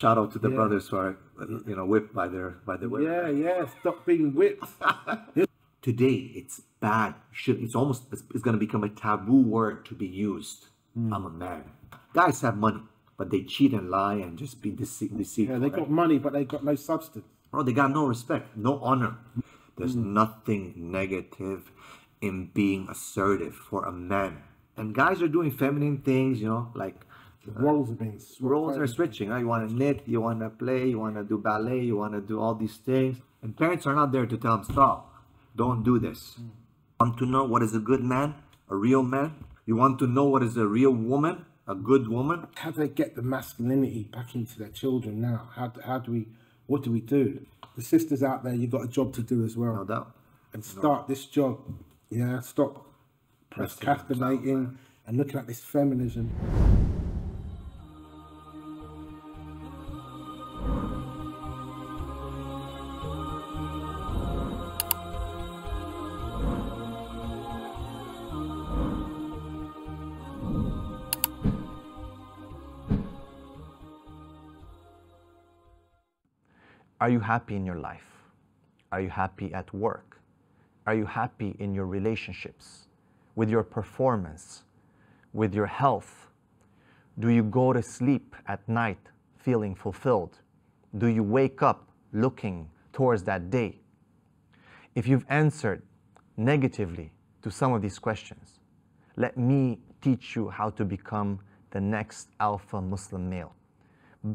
Shout out to the brothers who are, you know, whipped by their women. Yeah, yeah. Stop being whipped. Today, it's bad. It's almost, it's going to become a taboo word to be used. I'm a man. Guys have money, but they cheat and lie and just be deceitful. Yeah, they got money, but they got no substance. Bro, they got no respect, no honor. There's nothing negative in being assertive for a man. And guys are doing feminine things, you know, like roles are being switched. Roles are switching. Right? You want to knit, you want to play, you want to do ballet, you want to do all these things. And parents are not there to tell them, stop, don't do this. You want to know what is a good man, a real man? You want to know what is a real woman, a good woman? How do they get the masculinity back into their children now? What do we do? The sisters out there, you've got a job to do as well. No doubt. And start this job. Yeah, stop procrastinating and looking at this feminism. Are you happy in your life? Are you happy at work? Are you happy in your relationships, with your performance, with your health? Do you go to sleep at night feeling fulfilled? Do you wake up looking towards that day? If you've answered negatively to some of these questions, let me teach you how to become the next alpha Muslim male.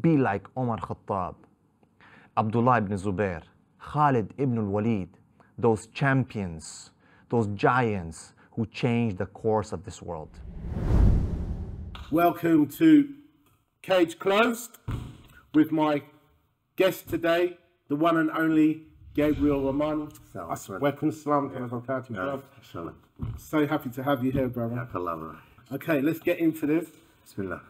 Be like Umar Khattab, Abdullah ibn Zubair, Khalid ibn al-Walid, those champions, those giants who changed the course of this world. Welcome to Cage Closed with my guest today, the one and only Gabriel Rahman. Welcome, Salam. So happy to have you here, brother. Okay, let's get into this. Bismillah.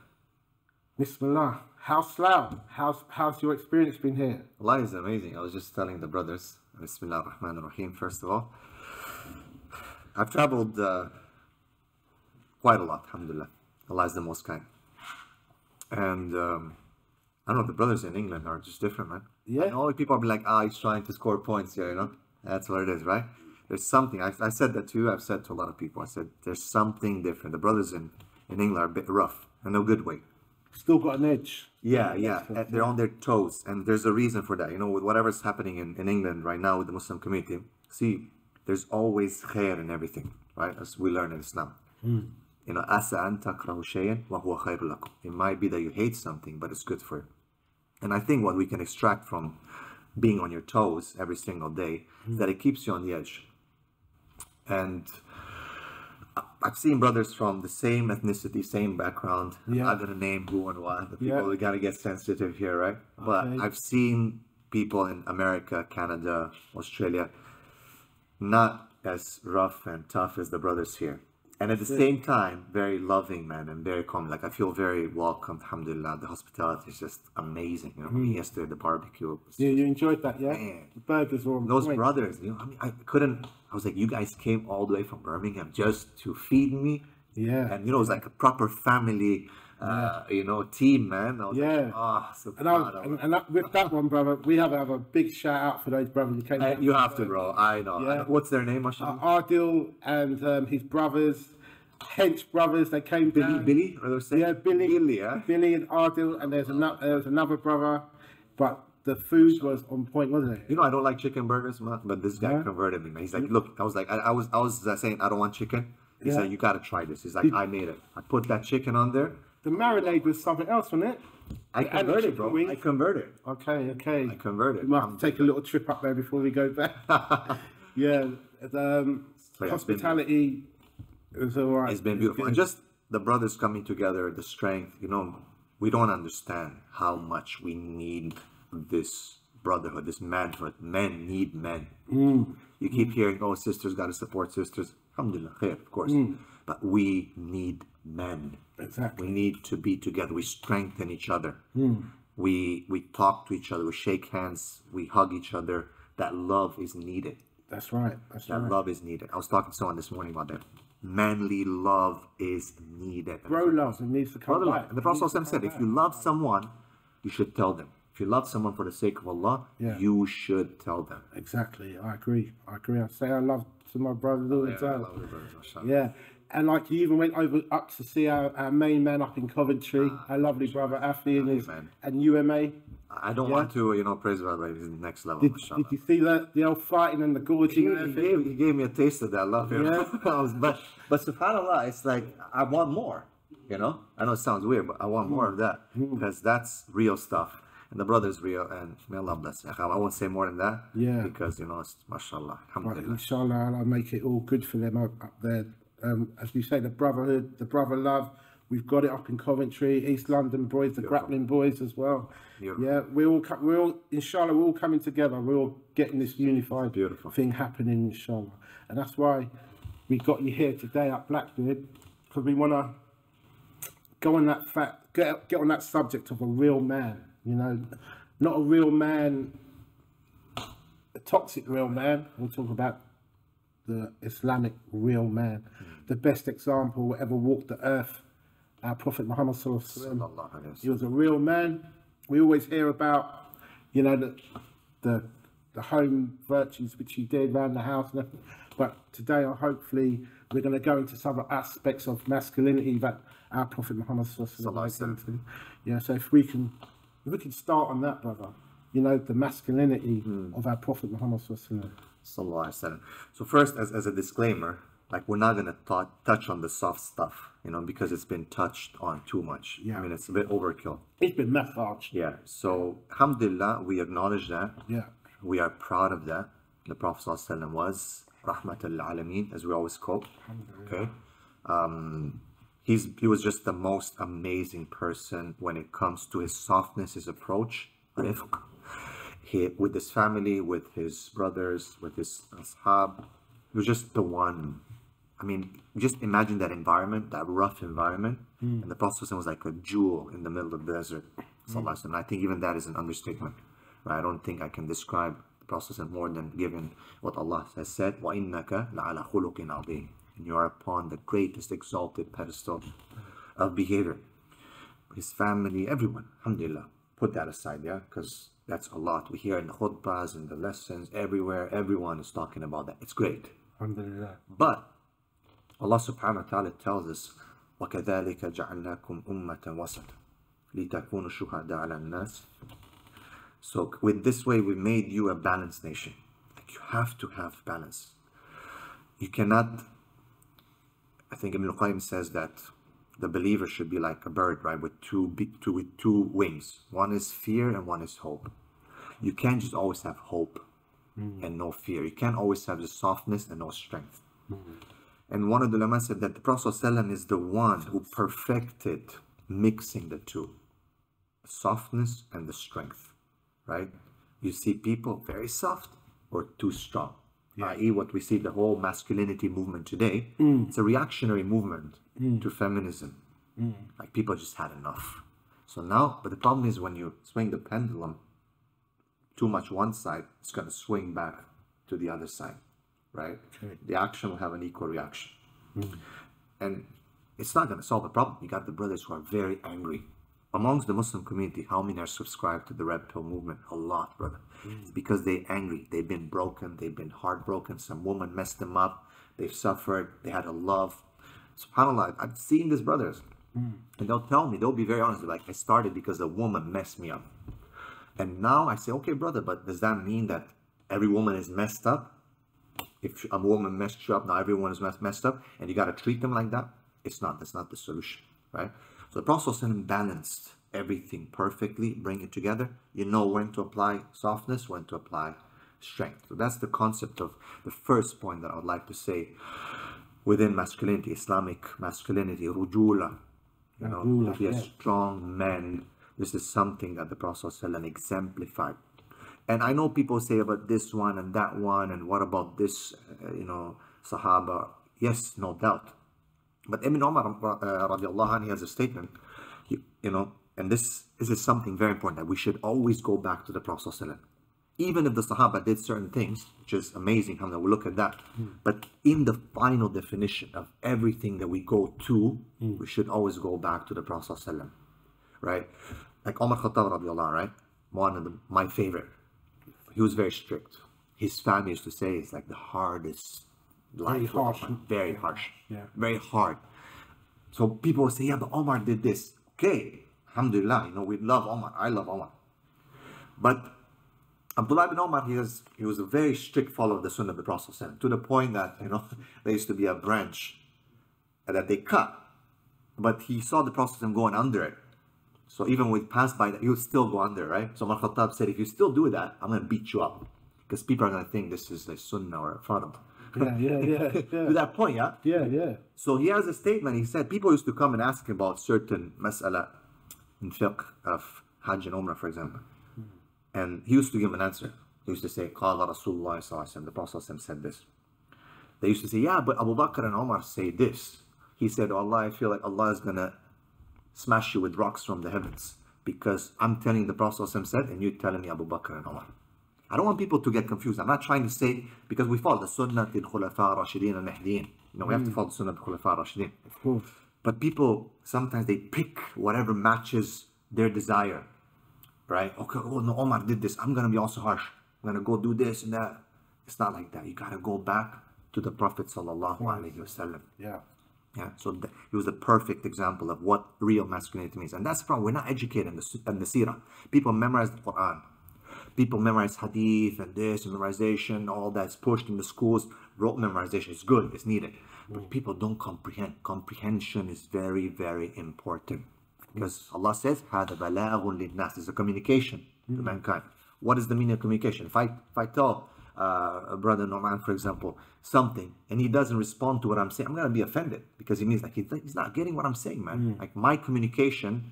Bismillah. How's your experience been here? Allah is amazing. I was just telling the brothers, Bismillah ar-Rahman ar-Rahim, first of all. I've traveled quite a lot, alhamdulillah. Allah is the most kind. And I don't know, the brothers in England are just different, man. Yeah. And all the people are like, he's trying to score points here, you know? That's what it is, right? There's something, I said that too, I've said to a lot of people, I said, there's something different. The brothers in England are a bit rough, in a good way. Still got an edge. Yeah. They're on their toes, and there's a reason for that. You know, with whatever's happening in England right now with the Muslim community, see, there's always khair in everything, right? As we learn in Islam. You know, asa an takrahu shay'an wa huwa khayrun lakum. It might be that you hate something, but it's good for you. And I think what we can extract from being on your toes every single day is that it keeps you on the edge. And I've seen brothers from the same ethnicity, same background. I'm not gonna name who and what. The people we gotta get sensitive here, right? But I've seen people in America, Canada, Australia, not as rough and tough as the brothers here. And at the same time, very loving, man, and very calm. Like, I feel very welcomed, alhamdulillah. The hospitality is just amazing. You know, yesterday, the barbecue. You enjoyed that, yeah? Man, the burgers were on those point. brothers, you know, I was like, you guys came all the way from Birmingham just to feed me? Yeah. And, you know, it was like a proper family, you know, team, man. Like, and with that one, brother, we have to have a big shout out for those brothers who came. You have to, bro. I know. Yeah. What's their name, mashallah? Ardil and his brothers, Hench brothers. They came down. Billy? Yeah, Billy. Yeah. Billy and Ardil, and there was another brother, but the food was on point, wasn't it? You know, I don't like chicken burgers, man, but this guy converted me, man. He's like, look, I was like, I was saying I don't want chicken. He said, you got to try this. He's like, I made it. I put that chicken on there. The marinade was something else, wasn't it? I converted, bro. I converted. Okay. I converted. We might have to take a little trip up there before we go back. Yeah. Hospitality, it was all right. It's been beautiful. And just the brothers coming together, the strength, you know, we don't understand how much we need this brotherhood, this manhood. Men need men. You keep hearing, oh, sisters got to support sisters. Alhamdulillah, khair, of course. But we need men. Exactly. We need to be together. We strengthen each other. We talk to each other. We shake hands. We hug each other. That love is needed. That's right. That love is needed. I was talking to someone this morning about that. Manly love is needed. Bro love, it needs to come back. And the Prophet said, if you love someone, you should tell them. If you love someone for the sake of Allah, you should tell them. Exactly. I agree. I say I love to my brothers all the time. Yeah. And like you even went up to see our main man up in Coventry, our lovely brother Afi and UMA. I don't want to, praise about like his next level. Did you see the old fighting and the gorging? He gave me a taste of that love. But subhanAllah, it's like I want more. I know it sounds weird, but I want more of that because that's real stuff. And the brother's real, and may Allah bless him. I won't say more than that. Yeah. Because it's mashallah. Alhamdulillah. Right, inshallah, I'll make it all good for them up there. As we say, the brotherhood, the brother love. We've got it up in Coventry, East London boys, the grappling boys as well. Beautiful. Yeah, we're all inshallah, we're all coming together. We're all getting this unified thing happening, inshallah. And that's why we got you here today at Blackbeard, because we want to go on that get on that subject of a real man. Not a real man, a toxic real man. We'll talk about the Islamic real man, the best example ever walked the earth. Our Prophet Muhammad Sallallahu Alaihi Wasallam. He was a real man. We always hear about, the home virtues which he did around the house and everything. But today, hopefully, we're going to go into some aspects of masculinity that our Prophet Muhammad Sallallahu Alaihi Wasallam. Yeah. So if we can start on that, brother. The masculinity of our Prophet Muhammad Sallallahu Alaihi Wasallam. So first, as a disclaimer, like we're not going to touch on the soft stuff, because it's been touched on too much. Yeah. I mean, it's a bit overkill. It's been massaged. Yeah. So, alhamdulillah, we acknowledge that. Yeah. We are proud of that. The Prophet ﷺ was Rahmatul Alameen, as we always quote. Okay. He was just the most amazing person when it comes to his softness, his approach, with his family, with his brothers, with his ashab. He was just the one. I mean, just imagine that environment, that rough environment, and the Prophet was like a jewel in the middle of the desert. And I think even that is an understatement. Right? I don't think I can describe the Prophet more than given what Allah has said, وَإِنَّكَ لَعَلَى خُلُقٍ عَظِيمٍ. And you are upon the greatest exalted pedestal of behavior. His family, everyone, alhamdulillah. Put that aside, because that's a lot. We hear in the khutbahs, in the lessons, everywhere, everyone is talking about that. It's great. Alhamdulillah. But Allah subhanahu wa ta'ala tells us, وَكَذَلِكَ جَعَلْنَاكُمْ أُمَّةً وَسَطًا لِتَكُونُوا شُهَدَاءَ عَلَى النَّاسِ. So with this way, we made you a balanced nation. Like you have to have balance. You cannot, I think Ibn al-Qayyim says that the believer should be like a bird, right, with two wings. One is fear and one is hope. You can't just always have hope and no fear. You can't always have the softness and no strength. And one of the ulama said that the Prophet ﷺ is the one who perfected mixing the two, the softness and the strength, right? You see people very soft or too strong, i.e. what we see the whole masculinity movement today. It's a reactionary movement to feminism. Like people just had enough. So now, but the problem is when you swing the pendulum too much one side, it's going to swing back to the other side. Right? The action will have an equal reaction. And it's not going to solve the problem. You got the brothers who are very angry. Amongst the Muslim community, how many are subscribed to the Red Pill movement? A lot, brother. It's because they're angry. They've been broken. They've been heartbroken. Some woman messed them up. They've suffered. They had a love. SubhanAllah, I've seen these brothers. And they'll tell me, they'll be very honest. Like, I started because a woman messed me up. And now I say, okay, brother, but does that mean that every woman is messed up? If a woman messed you up, now everyone is messed up, and you got to treat them like that? It's not. That's not the solution, right? So the Prophet ﷺ balanced everything perfectly, bring it together. You know when to apply softness, when to apply strength. So that's the concept of the first point that I would like to say within masculinity, Islamic masculinity, rujula. To be a strong man. This is something that the Prophet ﷺ exemplified. And I know people say about this one and that one, and what about this, Sahaba? Yes, no doubt. But Ibn Umar radiallahu anhu, he has a statement, and this is something very important, that we should always go back to the Prophet ﷺ. Even if the Sahaba did certain things, which is amazing, we'll look at that. But in the final definition of everything that we go to, we should always go back to the Prophet ﷺ. Right? like Omar Khattab radiallahu, right? One of my favorite. He was very strict. His family used to say it's like the hardest life. Very harsh. Yeah. Very hard. So people would say, yeah, but Omar did this. Okay, alhamdulillah, you know, we love Omar. I love Omar. But Abdullah ibn Omar, he was a very strict follower of the Sunnah of the Prophet ﷺ, to the point that, you know, there used to be a branch that they cut, but he saw the Prophet ﷺ going under it. So even when he passed by that, he would still go under, right? So Umar Khattab said, if you still do that, I'm going to beat you up, because people are going to think this is a Sunnah or a Farad. Yeah. To that point, yeah? Yeah. So he has a statement. He said people used to come and ask him about certain mas'ala in fiqh of Hajj and Umrah, for example. And he used to give an answer. He used to say, Qala Rasulullah sallallahu alaihi wasallam, the Prophet said this. They used to say, yeah, but Abu Bakr and Umar say this. He said, oh Allah, I feel like Allah is going to smash you with rocks from the heavens, because I'm telling the Prophet said, and you're telling me Abu Bakr and Umar. I don't want people to get confused. I'm not trying to say, because we follow the Sunnah al Khulafa Rashidin al Mahdiin. You know, we have to follow the Sunnah al Khulafa Rashidin. Of course. But people, sometimes they pick whatever matches their desire. Right? Okay, oh no, Omar did this. I'm going to be also harsh. I'm going to go do this and that. It's not like that. You got to go back to the Prophet sallallahu alaihi wasallam. Yeah. So he was a perfect example of what real masculinity means. And that's the problem. We're not educated in the seerah. People memorize the Quran. People memorize hadith and this and memorization. All that's pushed in the schools. Rote memorization is good. It's needed. But people don't comprehend. Comprehension is very, very important. Because Allah says, هَذَا بَلَاغٌ لِلنَّاسِ. It's a communication to mankind. What is the meaning of communication? If I tell a brother Norman, for example, something, and he doesn't respond to what I'm saying, I'm going to be offended, because it means like he's not getting what I'm saying, man. Like my communication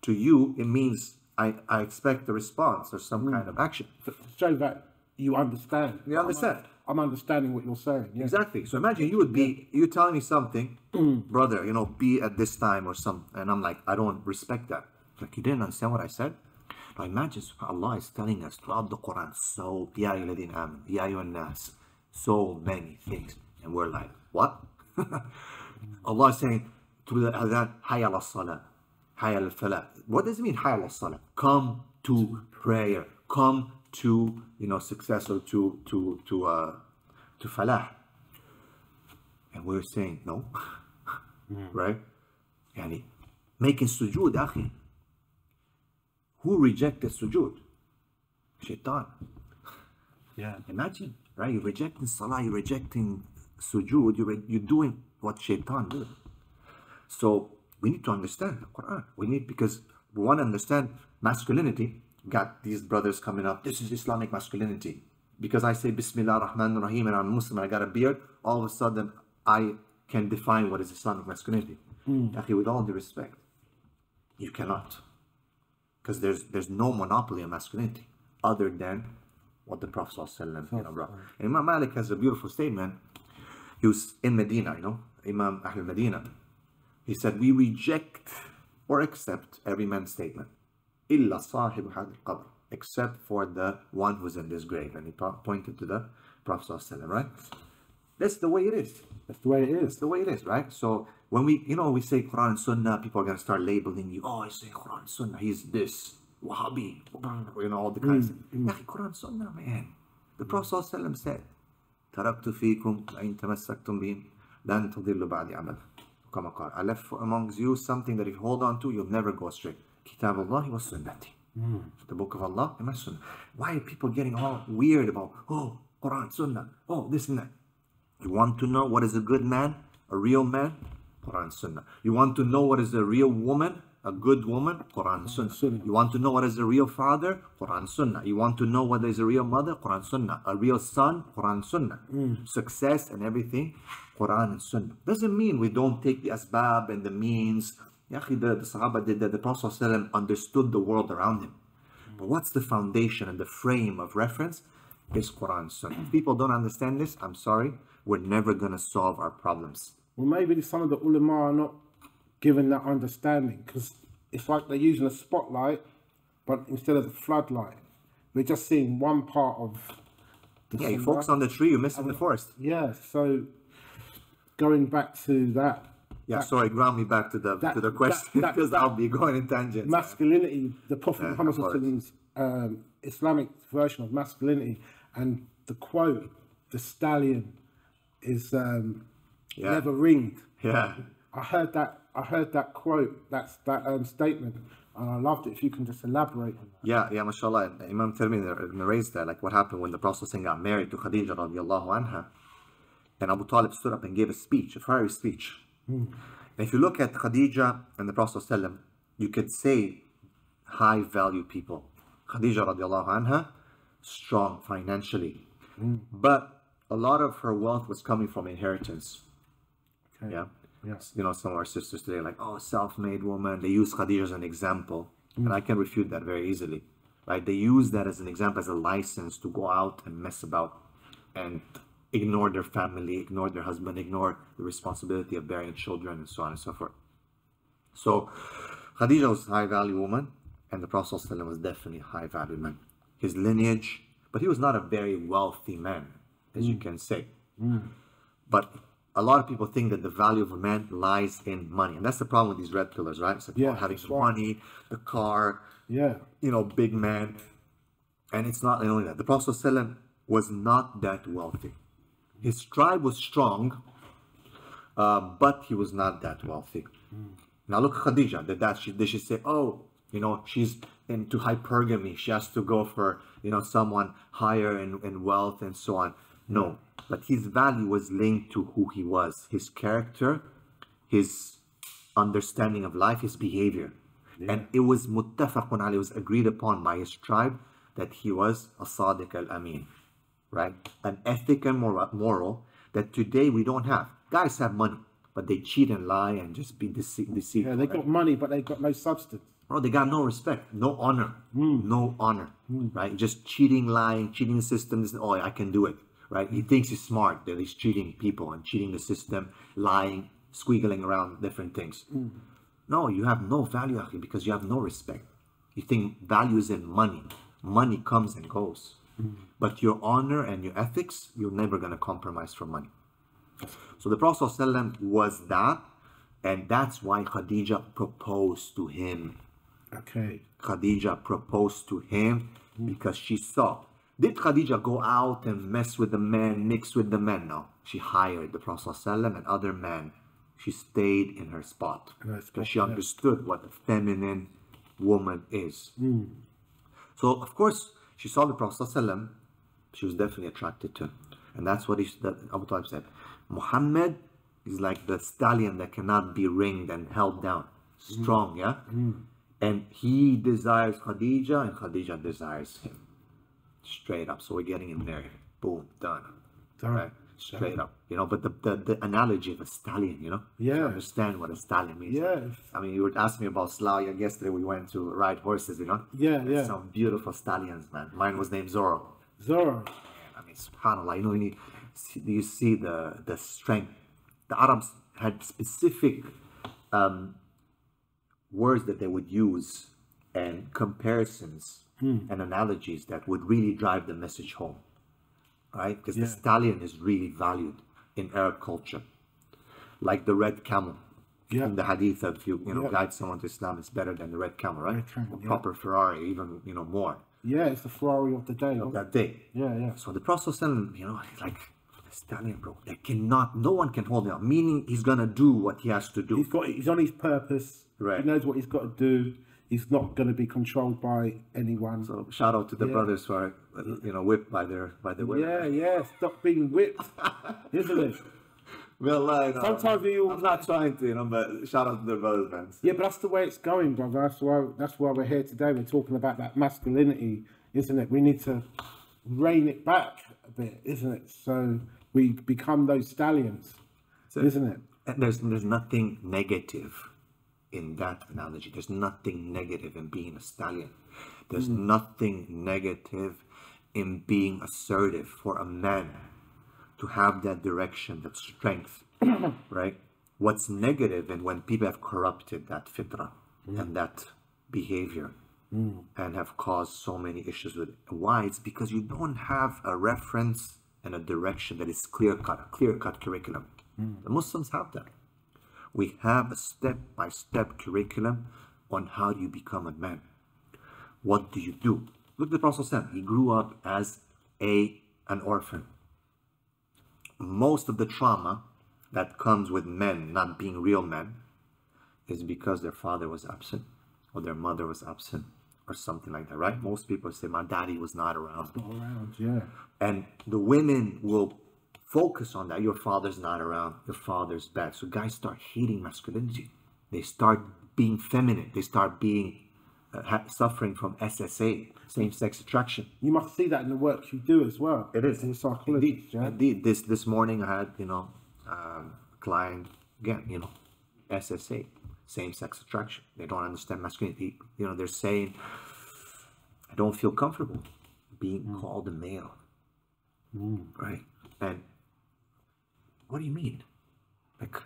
to you, it means I expect a response or some kind of action. To show that you understand. You understand? I'm understanding what you're saying. Yeah. Exactly. So imagine you're telling me something, brother, you know, be at this time or something, and I'm like, I don't respect that. Like, you didn't understand what I said? Now imagine Allah is telling us throughout the Quran, so Ya ayyuhalladhina amanu, Ya ayyuhan nas, so many things, and we're like, what? Allah is saying through the adhan, hayya ala salah, hayya al falah. What does it mean, hayya ala salah? Come to prayer, come to, you know, success, or to falah. And we're saying no. Right? Yani making sujood, akhi. Who rejected sujood? Shaitan. Yeah. Imagine, right? You're rejecting salah, you're rejecting sujood, you're doing what shaitan did. So we need to understand the Quran. We need, because we want to understand masculinity. Got these brothers coming up, this is Islamic masculinity. Because I say Bismillah ar-Rahman ar-Rahim and I'm Muslim and I got a beard, all of a sudden I can define what is Islamic masculinity. Akhi, with all due respect, you cannot. Because there's no monopoly on masculinity other than what the Prophet ﷺ brought. And Imam Malik has a beautiful statement. He was in Medina, you know, Imam Ahl Medina. He said, we reject or accept every man's statement. إِلَّا صَاحِبُ هَذِا الْقَبْرِ, except for the one who's in this grave. And he pointed to the Prophet ﷺ, right? That's the way it is. That's the way it is. That's the way it is, right? So when we say Quran and Sunnah, people are going to start labeling you. Oh, I say Quran and Sunnah, he's this, Wahhabi, you know, all the kinds of things. Quran and Sunnah, man. The Prophet ﷺ said, تَرَكْتُ فِيكُمْ لَإِن تَمَسَّكْتُمْ بِهِمْ لَن تُضِلُّ بَعْدِ أَبَدًا. I left amongst you something that if you hold on to, you'll never go astray. Kitab Allah wa Sunnati. The book of Allah and my Sunnah. Why are people getting all weird about, oh, Quran, Sunnah, oh, this and that? You want to know what is a good man, a real man? Quran, Sunnah. You want to know what is a real woman, a good woman? Quran, Sunnah. You want to know what is a real father? Quran, Sunnah. You want to know what is a real mother? Quran, Sunnah. A real son? Quran, Sunnah. Success and everything? Quran and Sunnah. Doesn't mean we don't take the asbab and the means. The Sahaba did that. The Prophet ﷺ understood the world around him. But what's the foundation and the frame of reference? Is Quran and Sunnah. If people don't understand this, I'm sorry, we're never going to solve our problems. Well, maybe some of the ulama are not given that understanding, because it's like they're using a spotlight, but instead of the floodlight, we're just seeing one part of the you focus on the tree, you're missing the forest. Yeah, so going back to that. Yeah, sorry, ground me back to the question because I'll be going in tangents. Masculinity, the Prophet Muhammad's Islamic version of masculinity, and the quote, "The stallion is never ringed." Yeah, I heard that quote, that statement, and I loved it. If you can just elaborate on that. Yeah, mashallah. Imam Tirmidhi narrates that, like what happened when the Prophet got married to Khadija radiallahu anha, and Abu Talib stood up and gave a speech, a fiery speech. And if you look at Khadija and the Prophet ﷺ, you could say high value people. Khadija radiallahu anha, strong financially, but a lot of her wealth was coming from inheritance. Okay. Yeah. Yes. You know, some of our sisters today, like, oh, self-made woman. They use Khadija as an example, and I can refute that very easily. Right? They use that as an example, as a license to go out and mess about and ignore their family, ignore their husband, ignore the responsibility of bearing children, and so on and so forth. So Khadija was a high-value woman, and the Prophet ﷺ was definitely a high-value man. His lineage, but he was not a very wealthy man, as you can say. But a lot of people think that the value of a man lies in money, and that's the problem with these red pillars, right? So having the money, the car, you know, big man, and it's not only that. The Prophet ﷺ was not that wealthy. His tribe was strong, but he was not that wealthy. Now look at Khadija. They should say, oh, you know, she's into hypergamy. She has to go for, you know, someone higher in wealth and so on. No, but his value was linked to who he was, his character, his understanding of life, his behavior. And it was muttafaqun alayh, it was agreed upon by his tribe that he was a sadiq al-amin, right? An ethic and moral that today we don't have. Guys have money, but they cheat and lie and just be deceitful. Yeah, they got money, but they got no substance. Bro, they got no respect, no honor, no honor, right? Just cheating, lying, cheating the system. Oh, I can do it, right? He thinks he's smart, that he's cheating people and cheating the system, lying, squiggling around different things. No, you have no value, Akhi, because you have no respect. You think value is in money. Money comes and goes. But your honor and your ethics, you're never going to compromise for money. So the Prophet ﷺ was that, and that's why Khadija proposed to him. Okay. Khadija proposed to him because she saw. Did Khadija go out and mess with the men, mix with the men? No. She hired the Prophet ﷺ and other men. She stayed in her spot because she understood what a feminine woman is. So, of course, she saw the Prophet ﷺ. She was definitely attracted to him. And that's what Abu Talib said. Muhammad is like the stallion that cannot be ringed and held down. Strong, yeah? And he desires Khadija, and Khadija desires him. Straight up. So we're getting him married. Boom, done. Right? Straight up. You know, but the analogy of a stallion, you know? Yeah. You understand what a stallion means. Yeah. I mean, you were asking me about Slavia. Yesterday we went to ride horses, you know? Yeah. Some beautiful stallions, man. Mine was named Zorro. Zorro. I mean, subhanAllah, you know, you see the strength. The Arabs had specific words that they would use and comparisons and analogies that would really drive the message home, right? Because the stallion is really valued in Arab culture, like the red camel. In the hadith, if you guide someone to Islam, it's better than the red camel, right? Proper Ferrari, even more. Yeah, it's the Ferrari of the day. Of that day. Yeah. So the Prophet, you know, he's like, the stallion, bro, no one can hold him up. Meaning he's gonna do what he has to do. He's on his purpose. Right. He knows what he's got to do. He's not going to be controlled by anyone. So shout out to the brothers who are, you know, whipped by their women. Yeah. Stop being whipped, isn't it? Well, sometimes I'm not trying to, you know, but shout out to the brothers, man. Yeah, but that's the way it's going, brother. That's why we're here today. We're talking about that masculinity, isn't it? We need to rein it back a bit, isn't it? So we become those stallions, isn't it? And there's nothing negative in that analogy. There's nothing negative in being a stallion. There's nothing negative in being assertive for a man to have that direction, that strength, right? What's negative and when people have corrupted that fitrah and that behavior and have caused so many issues with it. Why? It's because you don't have a reference and a direction that is clear-cut, a clear-cut curriculum. The Muslims have that. We have a step-by-step curriculum on how do you become a man. What do you do? Look at the Prophet ﷺ. He grew up as an orphan. Most of the trauma that comes with men not being real men is because their father was absent or their mother was absent or something like that, right? Most people say, my daddy was not around. Not around, yeah. And the women will focus on that. Your father's not around. Your father's bad. So guys start hating masculinity. They start being feminine. They start being suffering from SSA, same-sex attraction. You must see that in the work you do as well. It is. In psychology. Indeed. This morning I had, client, again, SSA, same-sex attraction. They don't understand masculinity. They're saying, I don't feel comfortable being called a male. Right? And what do you mean? Like,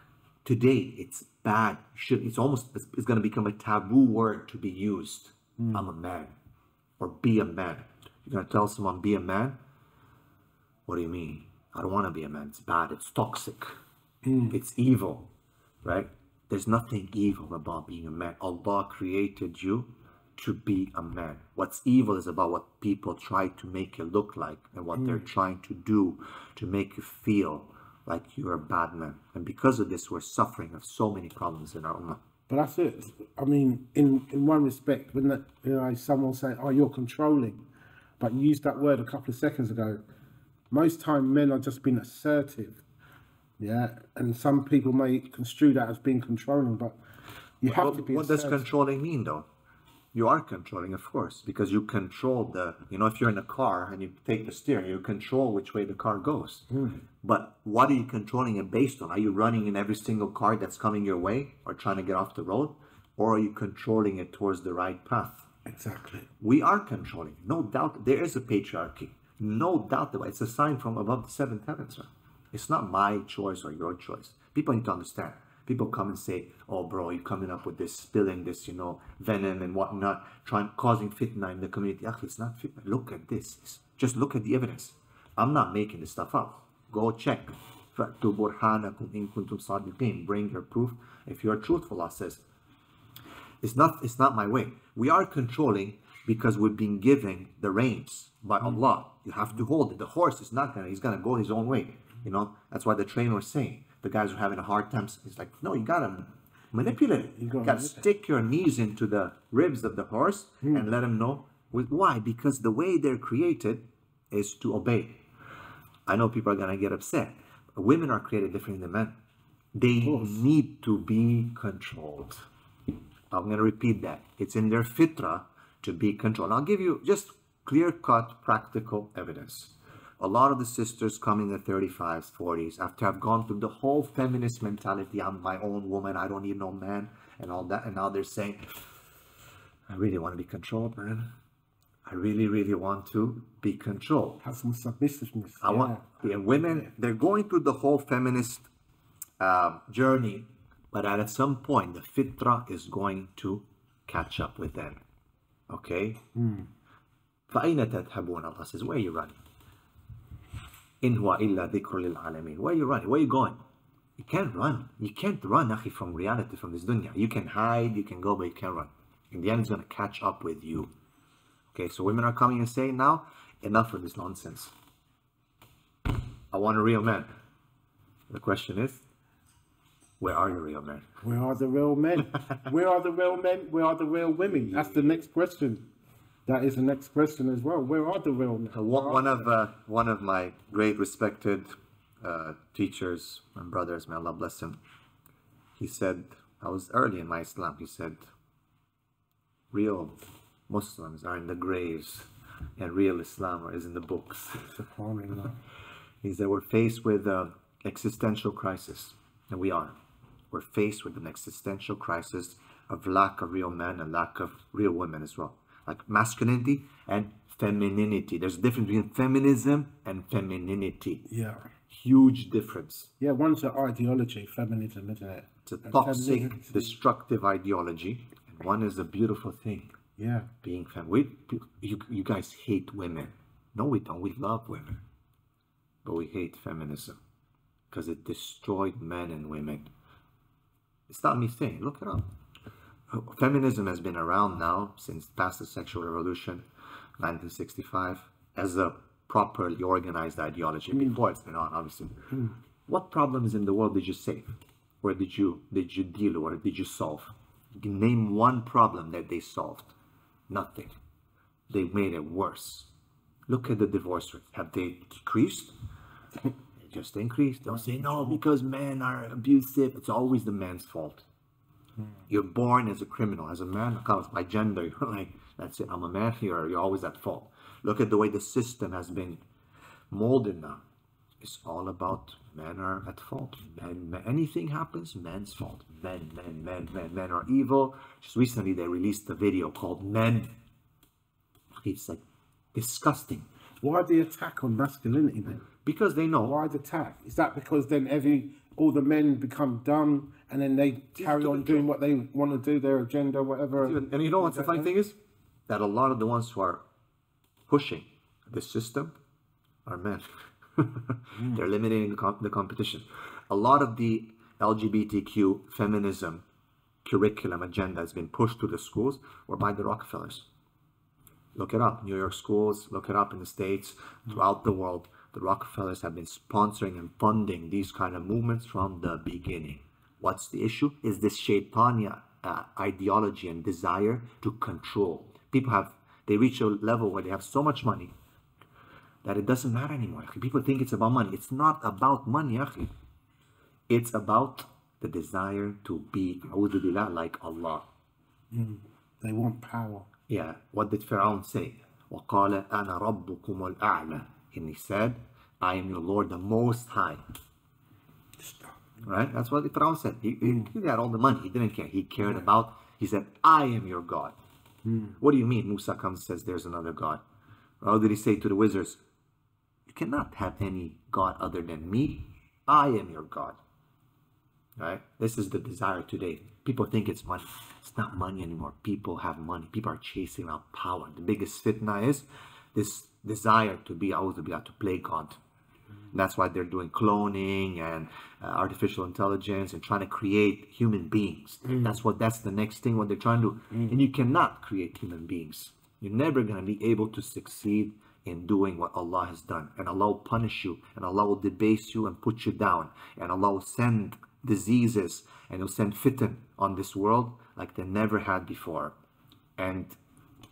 today it's bad. It's going to become a taboo word to be used. I'm a man. Or be a man. You're going to tell someone, be a man? What do you mean? I don't want to be a man. It's bad. It's toxic. It's evil. Right? There's nothing evil about being a man. Allah created you to be a man. What's evil is about what people try to make you look like and what they're trying to do to make you feel like you're a bad man. And because of this, we're suffering of so many problems in our ummah. But that's it. I mean, in one respect, when someone will say, oh, you're controlling, but you used that word a couple of seconds ago. Most time men are just being assertive. Yeah, and some people may construe that as being controlling, but you have to be What does controlling mean, though? You are controlling, of course, because you control if you're in a car and you take the steering, you control which way the car goes. But what are you controlling it based on? Are you running in every single car that's coming your way or trying to get off the road? Or are you controlling it towards the right path? Exactly. We are controlling, no doubt. There is a patriarchy, no doubt that it's a sign from above the seventh heavens. Right? It's not my choice or your choice. People need to understand. People come and say, oh, bro, you're coming up with this, spilling this, venom and whatnot, causing fitna in the community. It's not fitna. Look at this. Just look at the evidence. I'm not making this stuff up. Go check. Bring your proof. If you're truthful, Allah says. It's not my way. We are controlling because we've been given the reins by Allah. You have to hold it. The horse is not he's gonna go his own way. That's why the trainer was saying, the guys were having a hard time. It's like, no, you gotta manipulate it. You gotta stick your knees into the ribs of the horse and let him know. Why? Because the way they're created is to obey. I know people are gonna get upset. Women are created differently than men. They need to be controlled. I'm gonna repeat that. It's in their fitra to be controlled. I'll give you just clear-cut, practical evidence. A lot of the sisters come in their 35s, 40s, after I've gone through the whole feminist mentality, I'm my own woman, I don't need no man, and all that, and now they're saying, I really want to be controlled, man. I really, really want to be controlled. Have some submissiveness. Women, they're going through the whole feminist journey, but at some point, the fitra is going to catch up with them. Okay? فَأَيْنَ تَذْهَبُونَ? Allah says, where are you running? إِنْ هُوَ إِلَّا ذِكْرٌ لِلْعَالَمِينَ. Where are you running? Where are you going? You can't run. You can't run, akhi, from reality, from this dunya. You can hide, you can go, but you can't run. In the end, it's going to catch up with you. Okay, so women are coming and saying now, enough of this nonsense. I want a real man. The question is, where are your real men? Where are the real men? Where are the real men? Where are the real women? That's the next question. That is the next question as well. Where are the real men? One of my great respected teachers and brothers, may Allah bless him, he said, I was early in my Islam, he said, real Muslims are in the graves and real Islam is in the books. He said, we're faced with an existential crisis, and we are. We're faced with an existential crisis of lack of real men and lack of real women as well. Like masculinity and femininity. There's a difference between feminism and femininity. Yeah. Huge difference. Yeah, one's an ideology, feminism, isn't it? It's a toxic, destructive ideology. And one is a beautiful thing. Yeah. Being you guys hate women. No, we don't. We love women. But we hate feminism. Because it destroyed men and women. It's not me saying, look it up. Feminism has been around now since past the sexual revolution, 1965, as a properly organized ideology. Before it's been on, obviously. What problems in the world did you save? Or did you deal, or did you solve? Name one problem that they solved. Nothing. They made it worse. Look at the divorce rate. Have they decreased? They just increased. Don't say no because men are abusive. It's always the man's fault. You're born as a criminal, as a man, because by gender, you're like, that's it, I'm a man, you're always at fault. Look at the way the system has been molded now. It's all about men are at fault. Anything happens, men's fault. Men are evil. Just recently, they released a video called Men. It's like disgusting. Why the attack on masculinity then? Because they know. Why the attack? Is that because then all the men become dumb and then they carry on doing what they want to do, their agenda, whatever? And you know what's the funny thing is? That a lot of the ones who are pushing the system are men. They're eliminating the competition. A lot of the LGBTQ feminism curriculum agenda has been pushed to the schools or by the Rockefellers. Look it up. New York schools, look it up in the States, throughout the world. The Rockefellers have been sponsoring and funding these kind of movements from the beginning. What's the issue? Is this shaitania ideology and desire to control. People they reach a level where they have so much money that it doesn't matter anymore. People think it's about money. It's not about money, akhi. It's about the desire to be, a'udhu billah, like Allah. They want power. Yeah, what did Pharaoh say? وَقَالَ أَنَا رَبُّكُمُ الْأَعْلَى. And he said, I am your Lord, the Most High. Right? That's what Pharaoh said. He had all the money. He didn't care. He cared about, he said, I am your God. What do you mean? Musa comes and says, there's another God. How did he say to the wizards? You cannot have any God other than me. I am your God. Right? This is the desire today. People think it's money. It's not money anymore. People have money. People are chasing out power. The biggest fitna is this desire to be, to play God. And that's why they're doing cloning and artificial intelligence and trying to create human beings. That's the next thing what they're trying to do. And you cannot create human beings. You're never going to be able to succeed in doing what Allah has done. And Allah will punish you. And Allah will debase you and put you down. And Allah will send diseases and He'll send fitan on this world like they never had before. And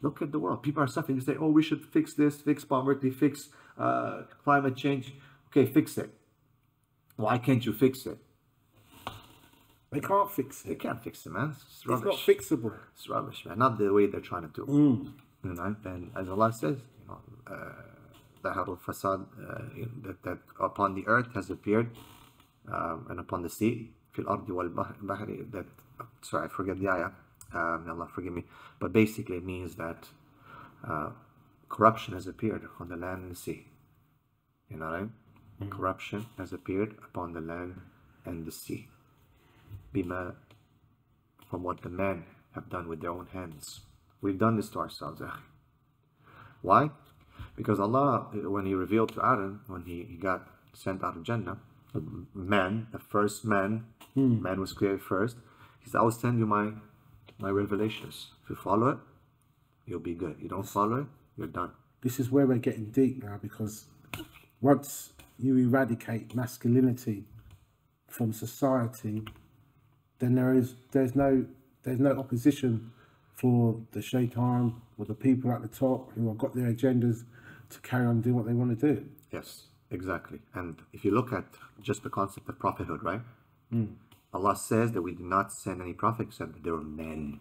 look at the world. People are suffering. They say, oh, we should fix this, fix poverty, fix climate change. Okay, fix it. Why can't you fix it? They can't fix it. They can't fix it, man. It's rubbish. It's not fixable. It's rubbish, man. Not the way they're trying to do. You know? And as Allah says, ظهر الفساد, that upon the earth has appeared and upon the sea, في الأرض والبحر, that, sorry, I forget the ayah, may Allah forgive me, but basically it means that corruption has appeared on the land and the sea. You know what I mean? Corruption has appeared upon the land and the sea. Bima, from what the men have done with their own hands. We've done this to ourselves. Why? Because Allah, when He revealed to Adam, when he got sent out of Jannah, the first man was created first. He said, I will send you my revelations. If you follow it, you'll be good. You don't follow it, you're done. This is where we're getting deep now, because once you eradicate masculinity from society, then there's no opposition for the shaitan or the people at the top who have got their agendas to carry on doing what they want to do. Yes, exactly. And if you look at just the concept of prophethood, right? Allah says that we did not send any prophet except that they were men.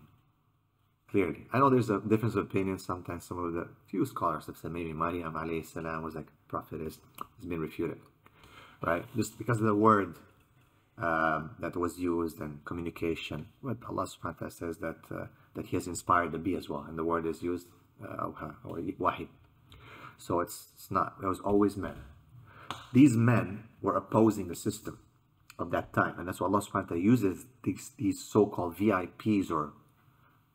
Clearly. I know there's a difference of opinion sometimes. Some of the few scholars have said maybe Maryam alayhi salam was like prophetess. It's been refuted. Right? Just because of the word that was used and communication. But Allah subhanahu wa ta'ala says that He has inspired the bee as well. And the word is used, or wahi. So it's not, it was always men. These men were opposing the system of that time. And that's why Allah subhanahu wa ta'ala uses these so-called VIPs or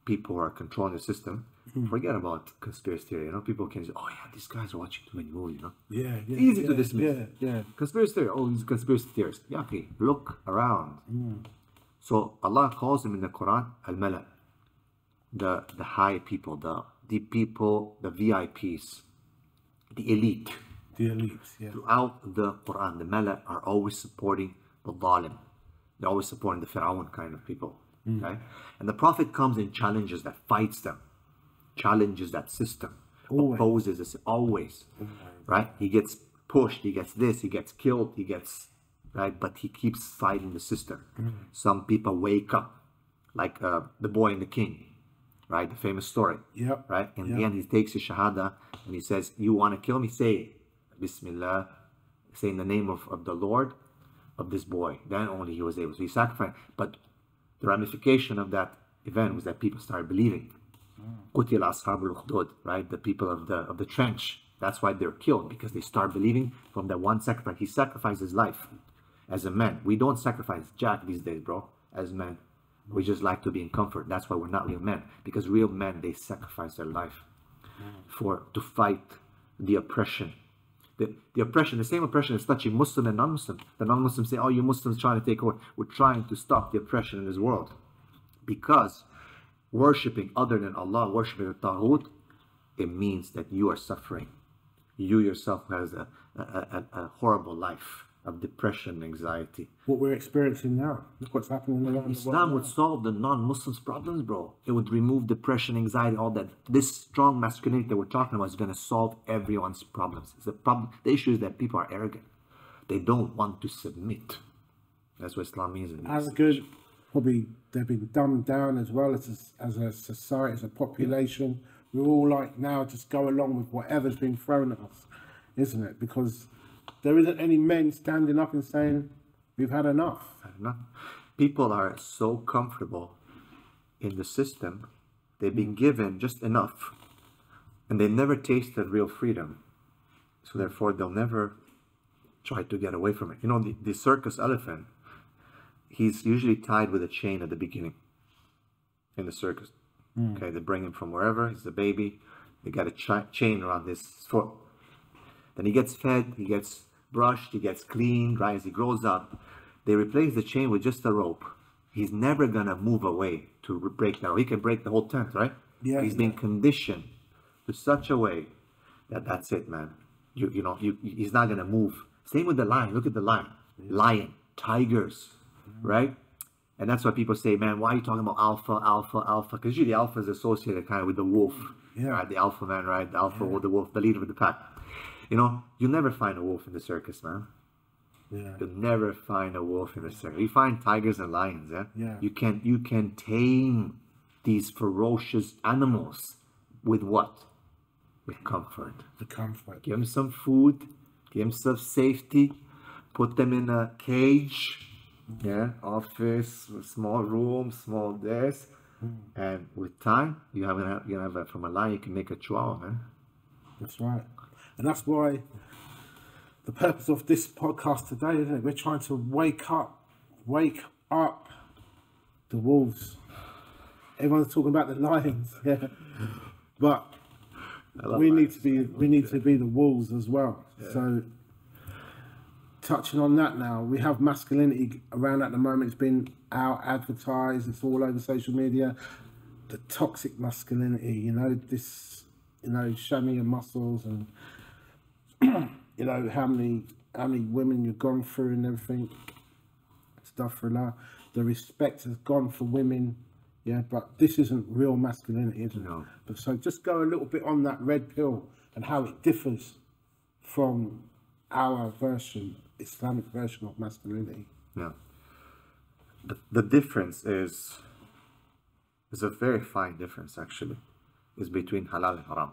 people who are controlling the system. Forget about conspiracy theory. People can say, oh yeah, these guys are watching too many movies, Yeah. It's easy to dismiss. Yeah. Conspiracy theory, oh, these conspiracy theorists. Yeah, okay, look around. So Allah calls them in the Quran al-mala, the high people, the people, the VIPs, the elite. The elites, yeah. Throughout the Quran, the mala are always supporting the dhalim. They're always supporting the Fir'aun kind of people. Okay? And the Prophet comes and challenges that, fights them, challenges that system, opposes this always. Right? He gets pushed, he gets this, he gets killed, he gets, right? But he keeps fighting the system. Some people wake up, like the boy and the king, right? The famous story. Yep. Right? In the end, he takes his shahada and he says, you want to kill me? Say Bismillah, say in the name of the Lord of this boy. Then only he was able to. He sacrificed. But the ramification of that event was that people started believing. Qutil ashabul ukhdud, right? The people of the trench. That's why they're killed, because they start believing from that one sacrifice. He sacrificed his life as a man. We don't sacrifice jack these days, bro, as men. We just like to be in comfort. That's why we're not real men. Because real men, they sacrifice their life to fight the oppression. The oppression, the same oppression is touching Muslim and non-Muslim. The non-Muslims say, oh, you Muslims trying to take over. We're trying to stop the oppression in this world. Because worshipping other than Allah, worshipping the Taghut, it means that you are suffering. You yourself has a horrible life of depression, anxiety. What we're experiencing now. Look what's happening around the world. Islam would solve the non-Muslims' problems, bro. It would remove depression, anxiety, all that. This strong masculinity that we're talking about is going to solve everyone's problems. It's a problem. The issue is that people are arrogant. They don't want to submit. That's what Islam means. As good, probably they've been dumbed down as well as a society, as a population. We're all like now just go along with whatever's been thrown at us, isn't it? Because there isn't any men standing up and saying, we've had enough. People are so comfortable in the system. They've been given just enough. And they never tasted real freedom. So therefore, they'll never try to get away from it. You know, the circus elephant, he's usually tied with a chain at the beginning in the circus. Okay, they bring him from wherever. He's a baby. They got a chain around his foot. Then he gets fed, he gets brushed, he gets cleaned, right? As he grows up, they replace the chain with just a rope. He's never gonna move away to break that. He can break the whole tent, right? Yeah. He's been conditioned to such a way that that's it, man. He's not gonna move. Same with the lion. Look at the lion. Lion, tigers, right? And that's why people say, man, why are you talking about alpha, alpha, alpha? Because usually alpha is associated kind of with the wolf. Yeah. Right? The alpha man, right? The alpha or the wolf, the leader of the pack. You know, you'll never find a wolf in the circus, man. Yeah. You'll never find a wolf in the circus. You find tigers and lions, yeah? Yeah. You can tame these ferocious animals with what? With comfort. The comfort. Give them some food, give them some safety, put them in a cage, yeah, office, small room, small desk, and with time, you have from a lion, you can make a chihuahua, man. That's right. And that's why the purpose of this podcast today, isn't it? We're trying to wake up the wolves. Everyone's talking about the lions, yeah. But we need to be the wolves as well. Yeah. So touching on that now, we have masculinity around at the moment. It's been out advertised, it's all over social media. The toxic masculinity, you know, this, you know, show me your muscles and you know how many women you've gone through and everything. Stuff for now. The respect has gone for women, yeah, but this isn't real masculinity, is it? No. But so just go a little bit on that red pill and how it differs from our version, Islamic version of masculinity. Yeah. The difference is a very fine difference actually, is between halal and haram.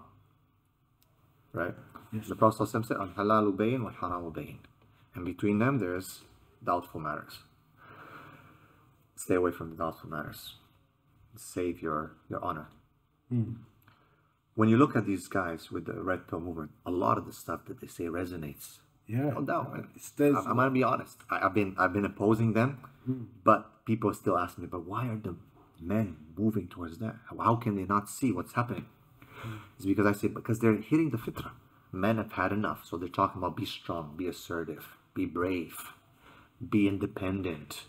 Right? Yes. The Prophet said, al-halalu bayin wal-haramu bayin. And between them there's doubtful matters. Stay away from the doubtful matters. Save your honor. When you look at these guys with the red pill movement, a lot of the stuff that they say resonates. Yeah, no doubt, man. I'm gonna be honest. I've been opposing them, but people still ask me, but why are the men moving towards that? How can they not see what's happening? It's because I say, because they're hitting the fitrah. Men have had enough, so they're talking about be strong, be assertive, be brave, be independent,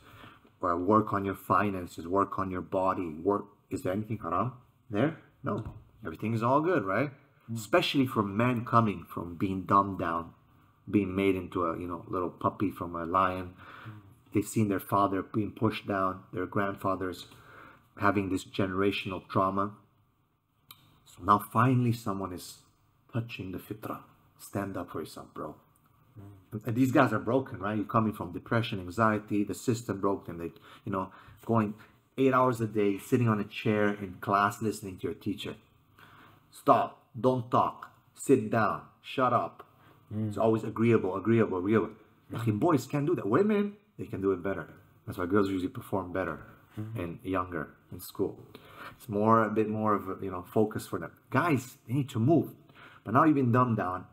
work on your finances, work on your body, work. Is there anything haram there? No. Everything is all good, right? Especially for men coming from being dumbed down, being made into a, you know, little puppy from a lion. They've seen their father being pushed down, their grandfathers having this generational trauma. So now finally someone is touching the fitrah. Stand up for yourself, bro. And these guys are broken, right? You're coming from depression, anxiety, the system broke them. They, you know, going 8 hours a day, sitting on a chair in class, listening to your teacher. Stop, don't talk, sit down, shut up. It's always agreeable. Boys can't do that. Women, they can do it better. That's why girls usually perform better and younger in school. It's a bit more of a, you know, focus for them. Guys, they need to move. But now you've been dumbed down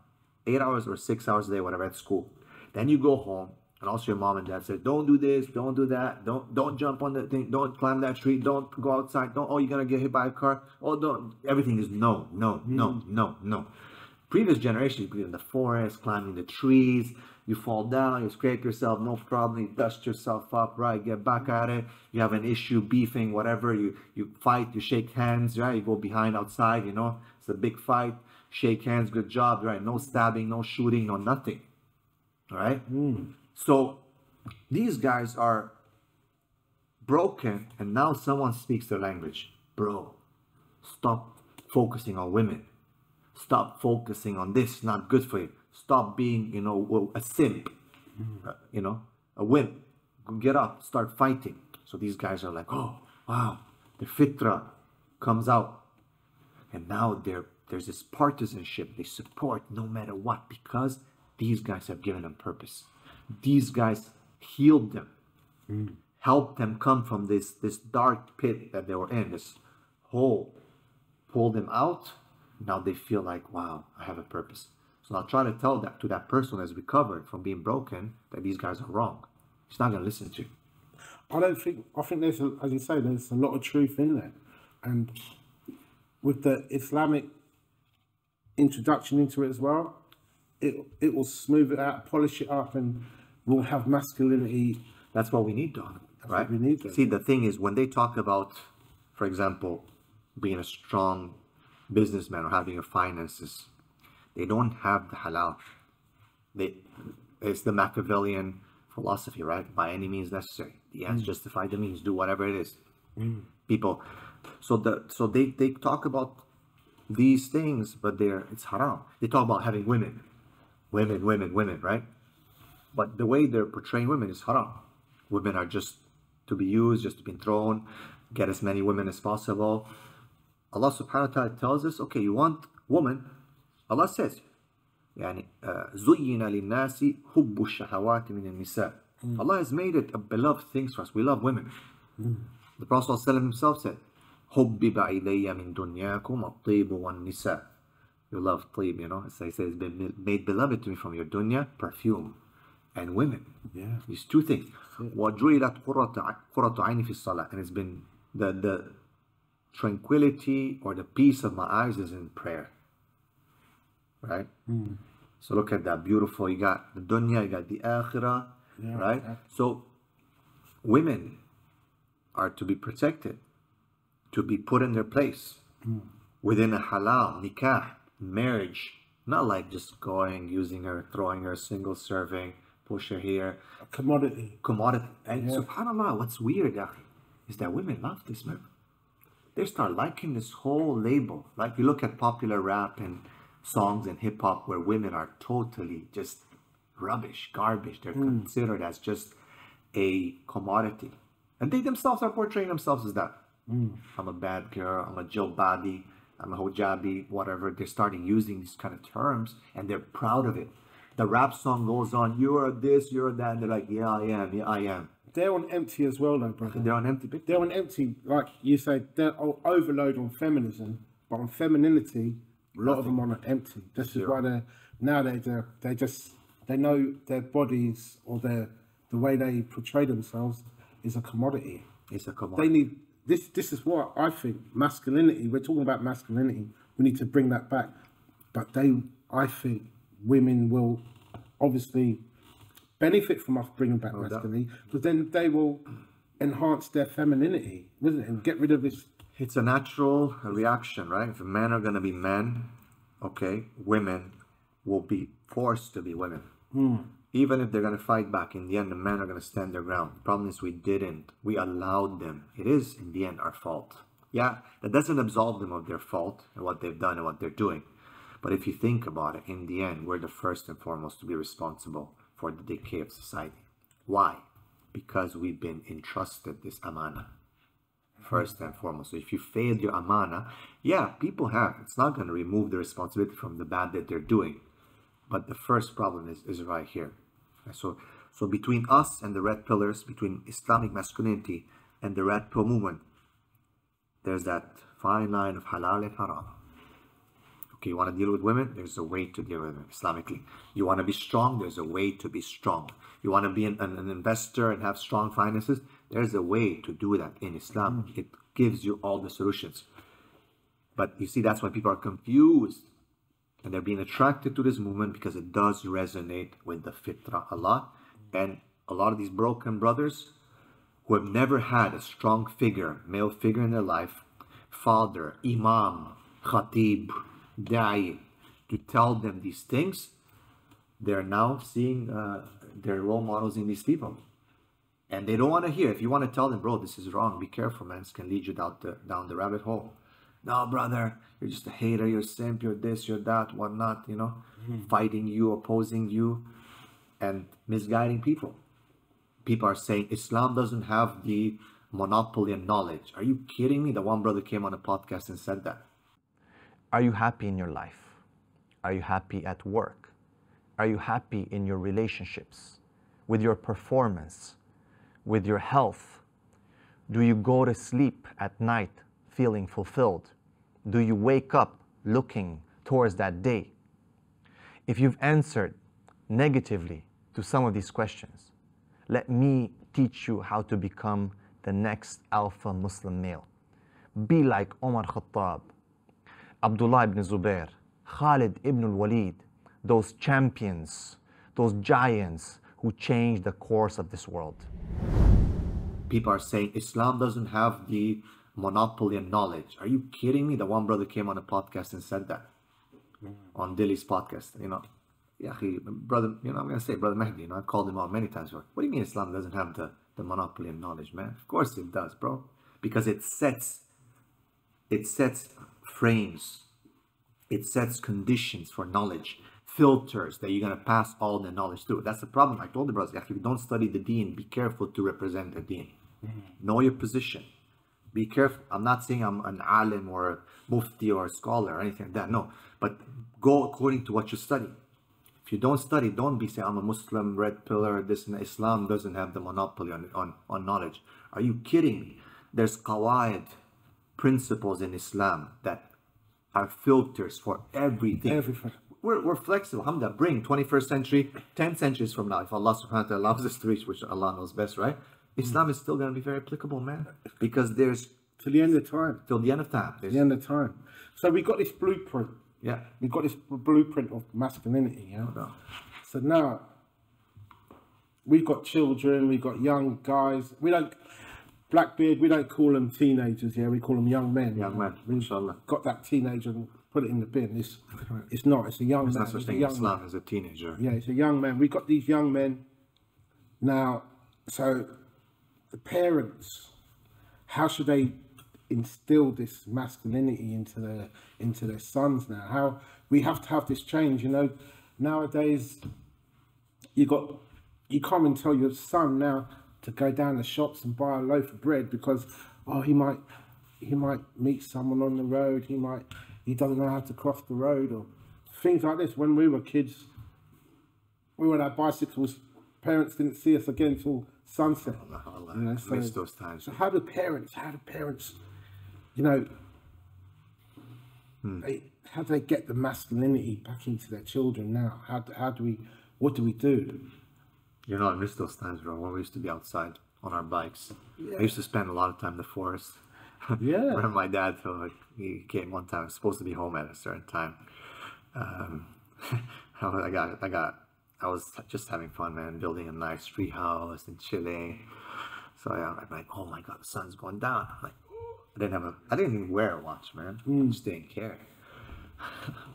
8 hours or 6 hours a day, whatever, at school. Then you go home, and also your mom and dad say, don't do this, don't do that, don't jump on that thing, don't climb that tree, don't go outside, don't, oh, you're gonna get hit by a car, oh, don't. Everything is no. Previous generations, you be in the forest, climbing the trees, you fall down, you scrape yourself, no problem, you dust yourself up, right, get back at it, you have an issue, beefing, whatever, you fight, you shake hands, right, you go behind outside, you know, it's a big fight, shake hands, good job, right, no stabbing, no shooting, no nothing, all right? So these guys are broken, and now someone speaks their language. Bro, stop focusing on women. Stop focusing on this, not good for you. Stop being, you know, a simp, you know, a wimp. Get up, start fighting. So these guys are like, oh, wow, the fitra comes out. And now there's this partisanship. They support no matter what, because these guys have given them purpose. These guys healed them, helped them come from this dark pit that they were in, this hole, pulled them out. Now they feel like, wow, I have a purpose. So I'll try to tell that to that person who has recovered from being broken that these guys are wrong. He's not going to listen to you. I think there's, as you say, there's a lot of truth in there. And with the Islamic introduction into it as well, it will smooth it out, polish it up, and we'll have masculinity. That's what we need, Don, right? We need that. See, the thing is, when they talk about, for example, being a strong businessman or having your finances, they don't have the halal. It's the Machiavellian philosophy, right? By any means necessary. The ends justify the means. Do whatever it is. People. So they talk about these things, but it's haram. They talk about having women, right? But the way they're portraying women is haram. Women are just to be used, just to be thrown, get as many women as possible. Allah subhanahu wa ta'ala tells us, okay, you want woman, Allah says, يعني زُيِّنَ لِلنَّاسِ حُبُّ الشَّهَوَاتِ مِنَ النِّسَاءِ. Allah has made it a beloved thing for us. We love women. The Prophet ﷺ himself said, حُبِّبَ إِلَيَّ مِن دُنْيَاكُمْ الطِّيبُ وَالنِّسَاءِ. You love طيب, you know. It says it's been made beloved to me from your dunya, perfume, and women. Yeah. These two things. وَجُعِلَتْ قُرَّةُ عَيْنِ فِي الصَّلَاةِ. And it's been the tranquility or the peace of my eyes is in prayer. Right? So look at that, beautiful. You got the dunya, you got the akhirah, right? Yeah. So women are to be protected, to be put in their place within a halal, nikah, marriage. Not like just going, using her, throwing her, single serving, push her here. A commodity. And subhanAllah, what's weird is that women love this, man. They start liking this whole label. Like you look at popular rap and songs and hip hop where women are totally just rubbish, garbage. They're considered as just a commodity. And they themselves are portraying themselves as that. I'm a bad girl, I'm a jilbabi, I'm a hijabi, whatever. They're starting using these kind of terms and they're proud of it. The rap song goes on, you're this, you're that, and they're like, yeah, I am. They're on empty as well, though, brother. They're on empty. They're on empty, like you say, they're overload on feminism, but on femininity, a lot of them are on empty. This is why they know their bodies or the way they portray themselves is a commodity. It's a commodity. They need this is what I think masculinity. We're talking about masculinity. We need to bring that back, but I think women will obviously benefit from us bringing back masculinity, because then they will enhance their femininity, wasn't it? And get rid of this. It's a natural reaction, right? If men are going to be men, okay, women will be forced to be women. Even if they're going to fight back, in the end, the men are going to stand their ground. The problem is we didn't. We allowed them. It is, in the end, our fault. Yeah, that doesn't absolve them of their fault and what they've done and what they're doing. But if you think about it, in the end, we're the first and foremost to be responsible for the decay of society. Why? Because we've been entrusted this amana. First and foremost. So if you failed your amana, yeah, people have. It's not going to remove the responsibility from the bad that they're doing. But the first problem is right here. So between us and the red pillars, between Islamic masculinity and the red pill movement, there's that fine line of halal and haram. Okay, you want to deal with women? There's a way to deal with them Islamically. You want to be strong? There's a way to be strong. You want to be an investor and have strong finances? There's a way to do that in Islam. It gives you all the solutions. But you see, that's why people are confused. And they're being attracted to this movement because it does resonate with the fitrah a lot. And a lot of these broken brothers who have never had a strong figure, male figure in their life, father, imam, khatib, da'i, to tell them these things, they're now seeing their role models in these people. And they don't want to hear. If you want to tell them, bro, this is wrong, be careful, man, this can lead you down the rabbit hole. No, brother, you're just a hater, you're a simp, you're this, you're that, whatnot, you know, fighting you, opposing you, and misguiding people. People are saying Islam doesn't have the monopoly on knowledge. Are you kidding me? The one brother came on a podcast and said that. Are you happy in your life? Are you happy at work? Are you happy in your relationships, with your performance, with your health? Do you go to sleep at night feeling fulfilled? Do you wake up looking towards that day? If you've answered negatively to some of these questions, let me teach you how to become the next alpha Muslim male. Be like Umar Khattab, Abdullah ibn Zubair, Khalid ibn al-Walid, those champions, those giants who changed the course of this world. People are saying Islam doesn't have the monopoly on knowledge. Are you kidding me? The one brother came on a podcast and said that on Dilly's podcast, you know. Yeah, brother, you know, I'm going to say, Brother Mahdi, you know, I've called him out many times. What do you mean Islam doesn't have the monopoly on knowledge, man? Of course it does, bro. Because it sets frames, it sets conditions for knowledge, filters that you're going to pass all the knowledge through. That's the problem. I told the brothers, if you don't study the deen, be careful to represent the deen. Know your position. Be careful. I'm not saying I'm an alim or a mufti or a scholar or anything like that. No. But go according to what you study. If you don't study, don't be saying I'm a Muslim, red pillar, this and that. Islam doesn't have the monopoly on knowledge. Are you kidding me? There's qawaid, principles in Islam that are filters for everything. We're flexible. Alhamdulillah, bring 21st century, 10 centuries from now, if Allah subhanahu wa ta'ala allows us to reach, which Allah knows best, right? Islam is still going to be very applicable, man. Because there's... Till the end of time. Till the end of time. The end of time. So we got this blueprint. Yeah. We got this blueprint of masculinity, yeah? No. So now, we've got children, we've got young guys. We don't... Blackbeard, we don't call them teenagers, yeah? We call them young men. Young men, inshallah. Got that teenager and put it in the bin. It's not. It's a young man. There's no such thing as Islam as a teenager. Yeah, it's a young man. We've got these young men now. So the parents, how should they instill this masculinity into their sons now? How we have to have this change. You know, nowadays you can't even tell your son now to go down the shops and buy a loaf of bread because he might meet someone on the road. He doesn't know how to cross the road or things like this. When we were kids, we were on our bicycles. Parents didn't see us again till sunset. Allah, you know, I miss those times. So how do parents, you know, how do they get the masculinity back into their children now? What do we do? You know, I miss those times, bro, when we used to be outside on our bikes. Yeah. I used to spend a lot of time in the forest. Yeah. I remember my dad, he came one time, supposed to be home at a certain time. I was just having fun, man, building a nice tree house and chilling. So yeah, I'm like, oh my God, the sun's going down. I'm like, I didn't even wear a watch, man. I just didn't care.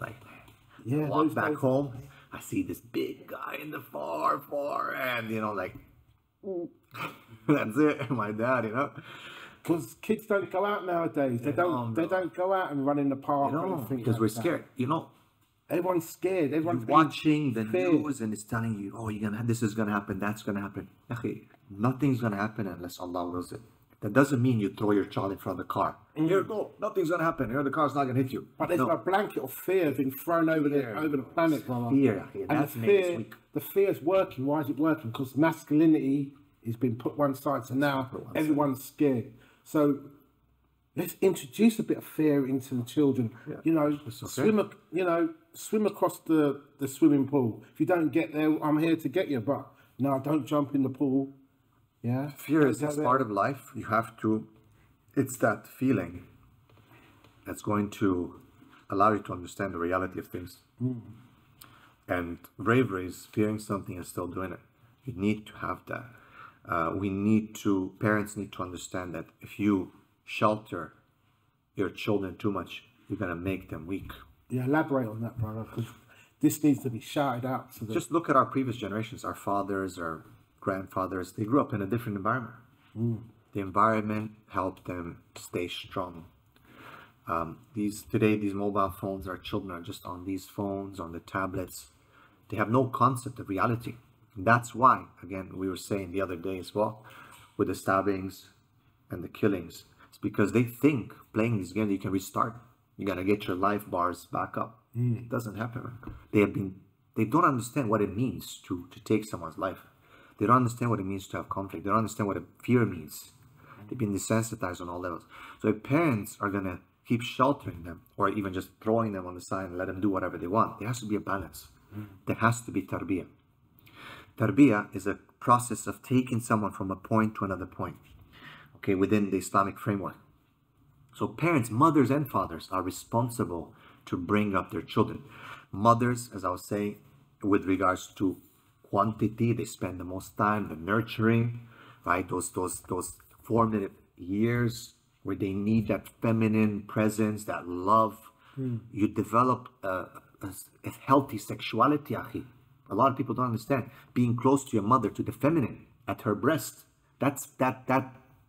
Like, Yeah, walk back home, I see this big guy in the far end, you know, like, that's it. My dad, you know. Because kids don't go out nowadays. They don't go out and run in the park. Because we're scared. You know, everyone's scared. Everyone's watching the news and it's telling you, oh, this is gonna happen, that's gonna happen. Nothing's gonna happen unless Allah wills it. That doesn't mean you throw your child in front of the car. Here, go. Nothing's gonna happen. Here, the car's not gonna hit you. But there's a blanket of fear being thrown over the planet, brother. Fear. And the fear is working. Why is it working? Because masculinity has been put one side, so now everyone's scared. So let's introduce a bit of fear into the children. Yeah. You know, swim across the swimming pool. If you don't get there, I'm here to get you. But no, don't jump in the pool. Yeah. Fear is part of life. You have to. It's that feeling that's going to allow you to understand the reality of things. And bravery is fearing something and still doing it. You need to have that. Parents need to understand that if you shelter your children too much, you're going to make them weak. Yeah, elaborate on that, brother, because this needs to be shouted out to them. Just look at our previous generations, our fathers, our grandfathers. They grew up in a different environment. The environment helped them stay strong. Today, these mobile phones, our children are just on these phones, on the tablets. They have no concept of reality. And that's why, again, we were saying the other day as well, with the stabbings and the killings, it's because they think playing these games, you can restart. You gotta get your life bars back up. It doesn't happen. They don't understand what it means to take someone's life. They don't understand what it means to have conflict. They don't understand what fear means. They've been desensitized on all levels. So if parents are gonna keep sheltering them, or even just throwing them on the side and let them do whatever they want, there has to be a balance. There has to be tarbiyah. Tarbiyah is a process of taking someone from a point to another point, okay, within the Islamic framework. So parents, mothers and fathers are responsible to bring up their children. Mothers, as I was saying, with regards to quantity, they spend the most time, the nurturing, right? Those formative years where they need that feminine presence, that love. You develop a healthy sexuality, akhi. A lot of people don't understand. Being close to your mother, to the feminine, at her breast, that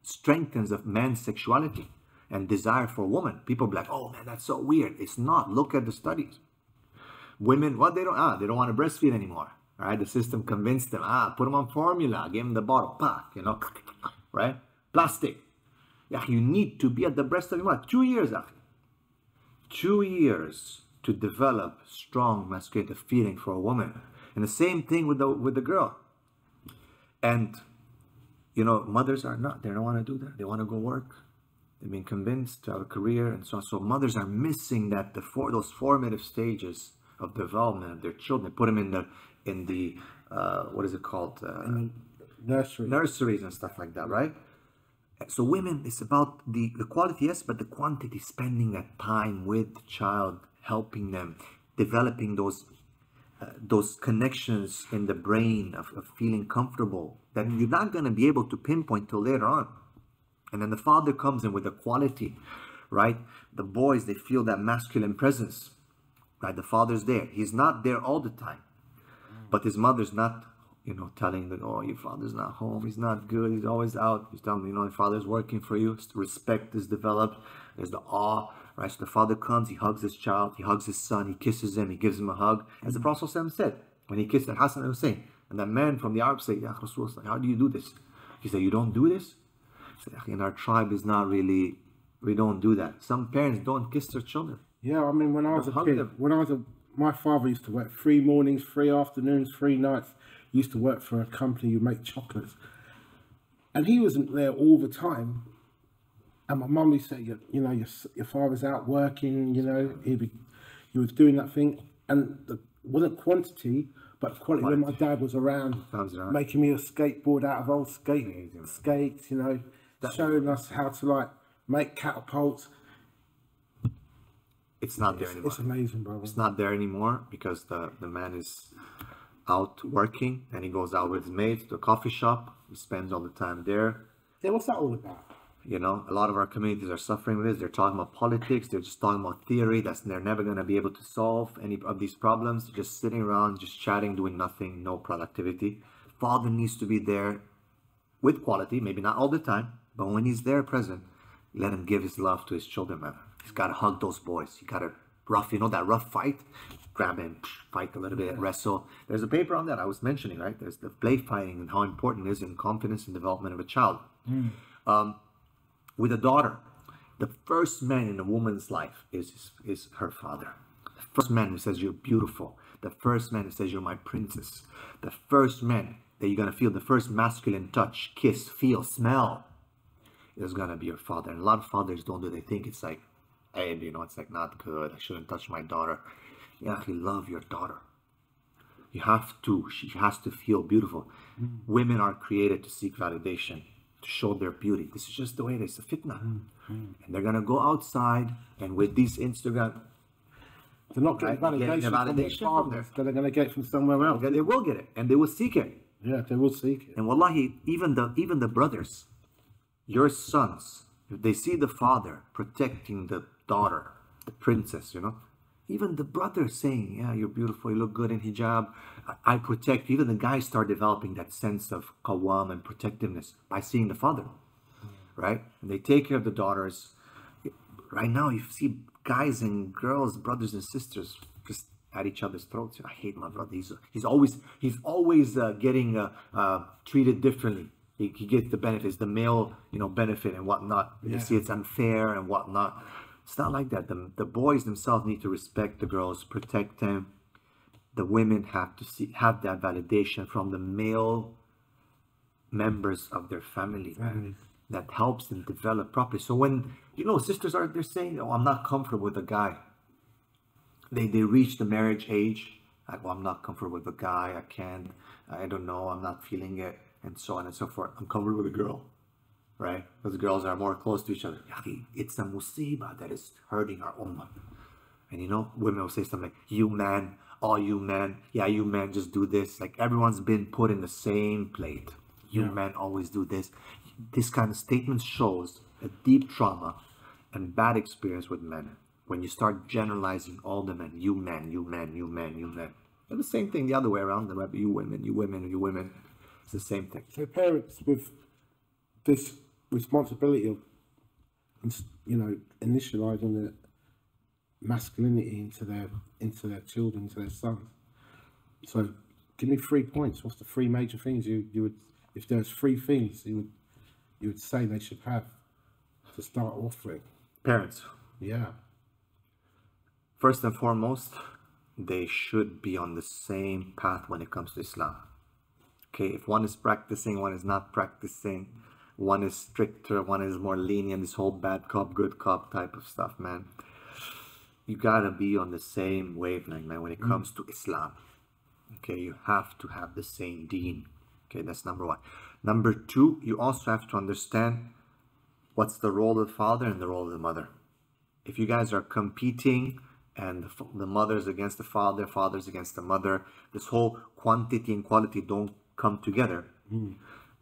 strengthens a man's sexuality and desire for a woman. People be like, oh man, that's so weird. It's not. Look at the studies. Women, they don't want to breastfeed anymore. Right? The system convinced them, put them on formula, give them the bottle, right? Plastic. Yeah, you need to be at the breast of your mother. 2 years, 2 years to develop strong masculine feeling for a woman. And the same thing with the girl. And, mothers are not. They don't want to do that. They want to go work. They've been convinced to have a career and so on. So mothers are missing those formative stages of development of their children. They put them in the what is it called? Nurseries and stuff like that, right? So women, it's about the quality, yes, but the quantity, spending that time with the child, helping them, developing those connections in the brain of feeling comfortable that you're not going to be able to pinpoint till later on. And then the father comes in with the quality, right? The boys, they feel that masculine presence, right? The father's there. He's not there all the time, but his mother's not, telling them, oh, your father's not home. He's not good. He's always out. He's telling them, your father's working for you. Respect is developed. There's the awe, right? So the father comes, he hugs his child, he hugs his son, he kisses him, he gives him a hug. As the Prophet said, when he kissed Hassan and Hussein, and that man from the Arabs said, Ya Rasulullah, how do you do this? He said, you don't do this? He said, in our tribe is not really, we don't do that. Some parents don't kiss their children. Yeah, I mean, when I was a kid, my father used to work 3 mornings, 3 afternoons, 3 nights. He used to work for a company who make chocolates. And he wasn't there all the time. And my mum used to say, your father's out working, he was doing that thing. And it wasn't quantity, but quality. When my dad was around, making me a skateboard out of old skates, showing us how to make catapults. It's not there anymore. It's amazing, brother. It's not there anymore because the man is out working and he goes out with his mates to a coffee shop. He spends all the time there. Yeah, what's that all about? You know, a lot of our communities are suffering with this. They're talking about politics. They're just talking about theory. They're never going to be able to solve any of these problems. They're just sitting around, just chatting, doing nothing, no productivity. Father needs to be there with quality, maybe not all the time, but when he's there present, let him give his love to his children, man. He's got to hug those boys. You got to that rough fight, grab him, fight a little bit, wrestle. There's a paper on that I was mentioning, right? There's the play fighting and how important it is in confidence and development of a child. With a daughter, the first man in a woman's life is her father. The first man who says you're beautiful. The first man who says you're my princess. The first man that you're going to feel, the first masculine touch, kiss, feel, smell, is going to be your father. And a lot of fathers don't do. They think it's like, hey, you know, it's like not good. I shouldn't touch my daughter. You actually love your daughter. You have to. She has to feel beautiful. Women are created to seek validation, to show their beauty. This is just the way it is. It's a fitna. And they're going to go outside, and with these Instagram, they're not getting validation from their fathers. They're going to get it from somewhere else. They will get it, and they will seek it. Yeah, they will seek it. And wallahi, even the brothers, your sons, if they see the father protecting the daughter, the princess, you know, even the brother saying, yeah, you're beautiful, you look good in hijab, I protect you. Even the guys start developing that sense of qawwam and protectiveness by seeing the father, right? And they take care of the daughters. Right now, you see guys and girls, brothers and sisters, just at each other's throats. I hate my brother. He's always getting treated differently. He gets the benefits, the male, you know, benefit and whatnot. You see it's unfair and whatnot. It's not like that. The boys themselves need to respect the girls, protect them. The women have to have that validation from the male members of their family. That helps them develop properly. So when, you know, sisters they're saying, oh, I'm not comfortable with a guy. They reach the marriage age. Like, well, I'm not comfortable with a guy. I can't. I don't know. I'm not feeling it, and so on and so forth. I'm comfortable with a girl, right? Because girls are more close to each other. It's a musibah that is hurting our ummah. And you know, women will say something like, "You man, all you men, yeah, you men just do this." Like everyone's been put in the same plate. You men always do this. This kind of statement shows a deep trauma and bad experience with men. When you start generalizing all the men, you men, you men, you men, you men. And the same thing the other way around, you women, you women, you women. It's the same thing. So parents with this responsibility of, you know, initializing the masculinity into their children, into their sons. So give me 3 points. What's the 3 major things you would, if there's 3 things you would say they should have to start off with? Parents. Yeah. First and foremost, they should be on the same path when it comes to Islam. Okay, if one is practicing, one is not practicing, one is stricter, one is more lenient, this whole bad cop, good cop type of stuff, man. You gotta be on the same wavelength, man, when it comes to Islam. Okay, you have to have the same deen. Okay, that's number 1. Number 2, you also have to understand what's the role of the father and the role of the mother. If you guys are competing and the mother's against the father, father's against the mother, this whole quantity and quality don't come together,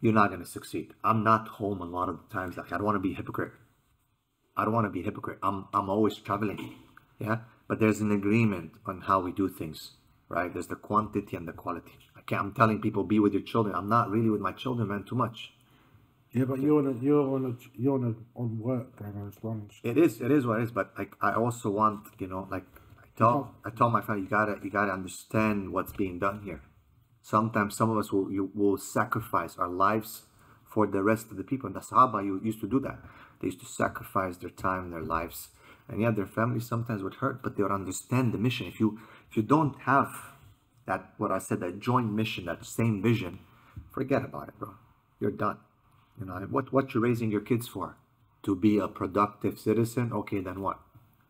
you're not going to succeed. I'm not home a lot of the times. Like, I don't want to be a hypocrite. I don't want to be a hypocrite. I'm always traveling. Yeah, but there's an agreement on how we do things, right? There's the quantity and the quality. I'm telling people, be with your children. I'm not really with my children, man, too much. Yeah, but you're on work, brother, as well. It is what it is. But I also want, you know, like I tell my family, you gotta understand what's being done here. Sometimes some of us will sacrifice our lives for the rest of the people. And the Sahaba used to do that. They used to sacrifice their time, their lives, and yeah, their families sometimes would hurt, but they would understand the mission. If you don't have that, what I said, that joint mission, that same vision, forget about it, bro. You're done. You know, what you're raising your kids for? To be a productive citizen? Okay, then what?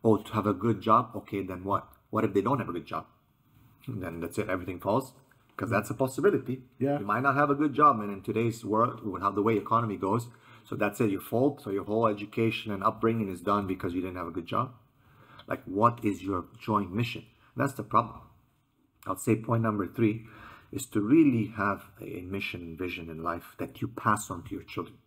Oh, to have a good job? Okay, then what? What if they don't have a good job? Then that's it, everything falls? Because that's a possibility. Yeah. You might not have a good job, and in today's world, with how the way economy goes, so that's it, your fault. So your whole education and upbringing is done because you didn't have a good job. Like, what is your joint mission? That's the problem. I'll say point number 3 is to really have a mission and vision in life that you pass on to your children.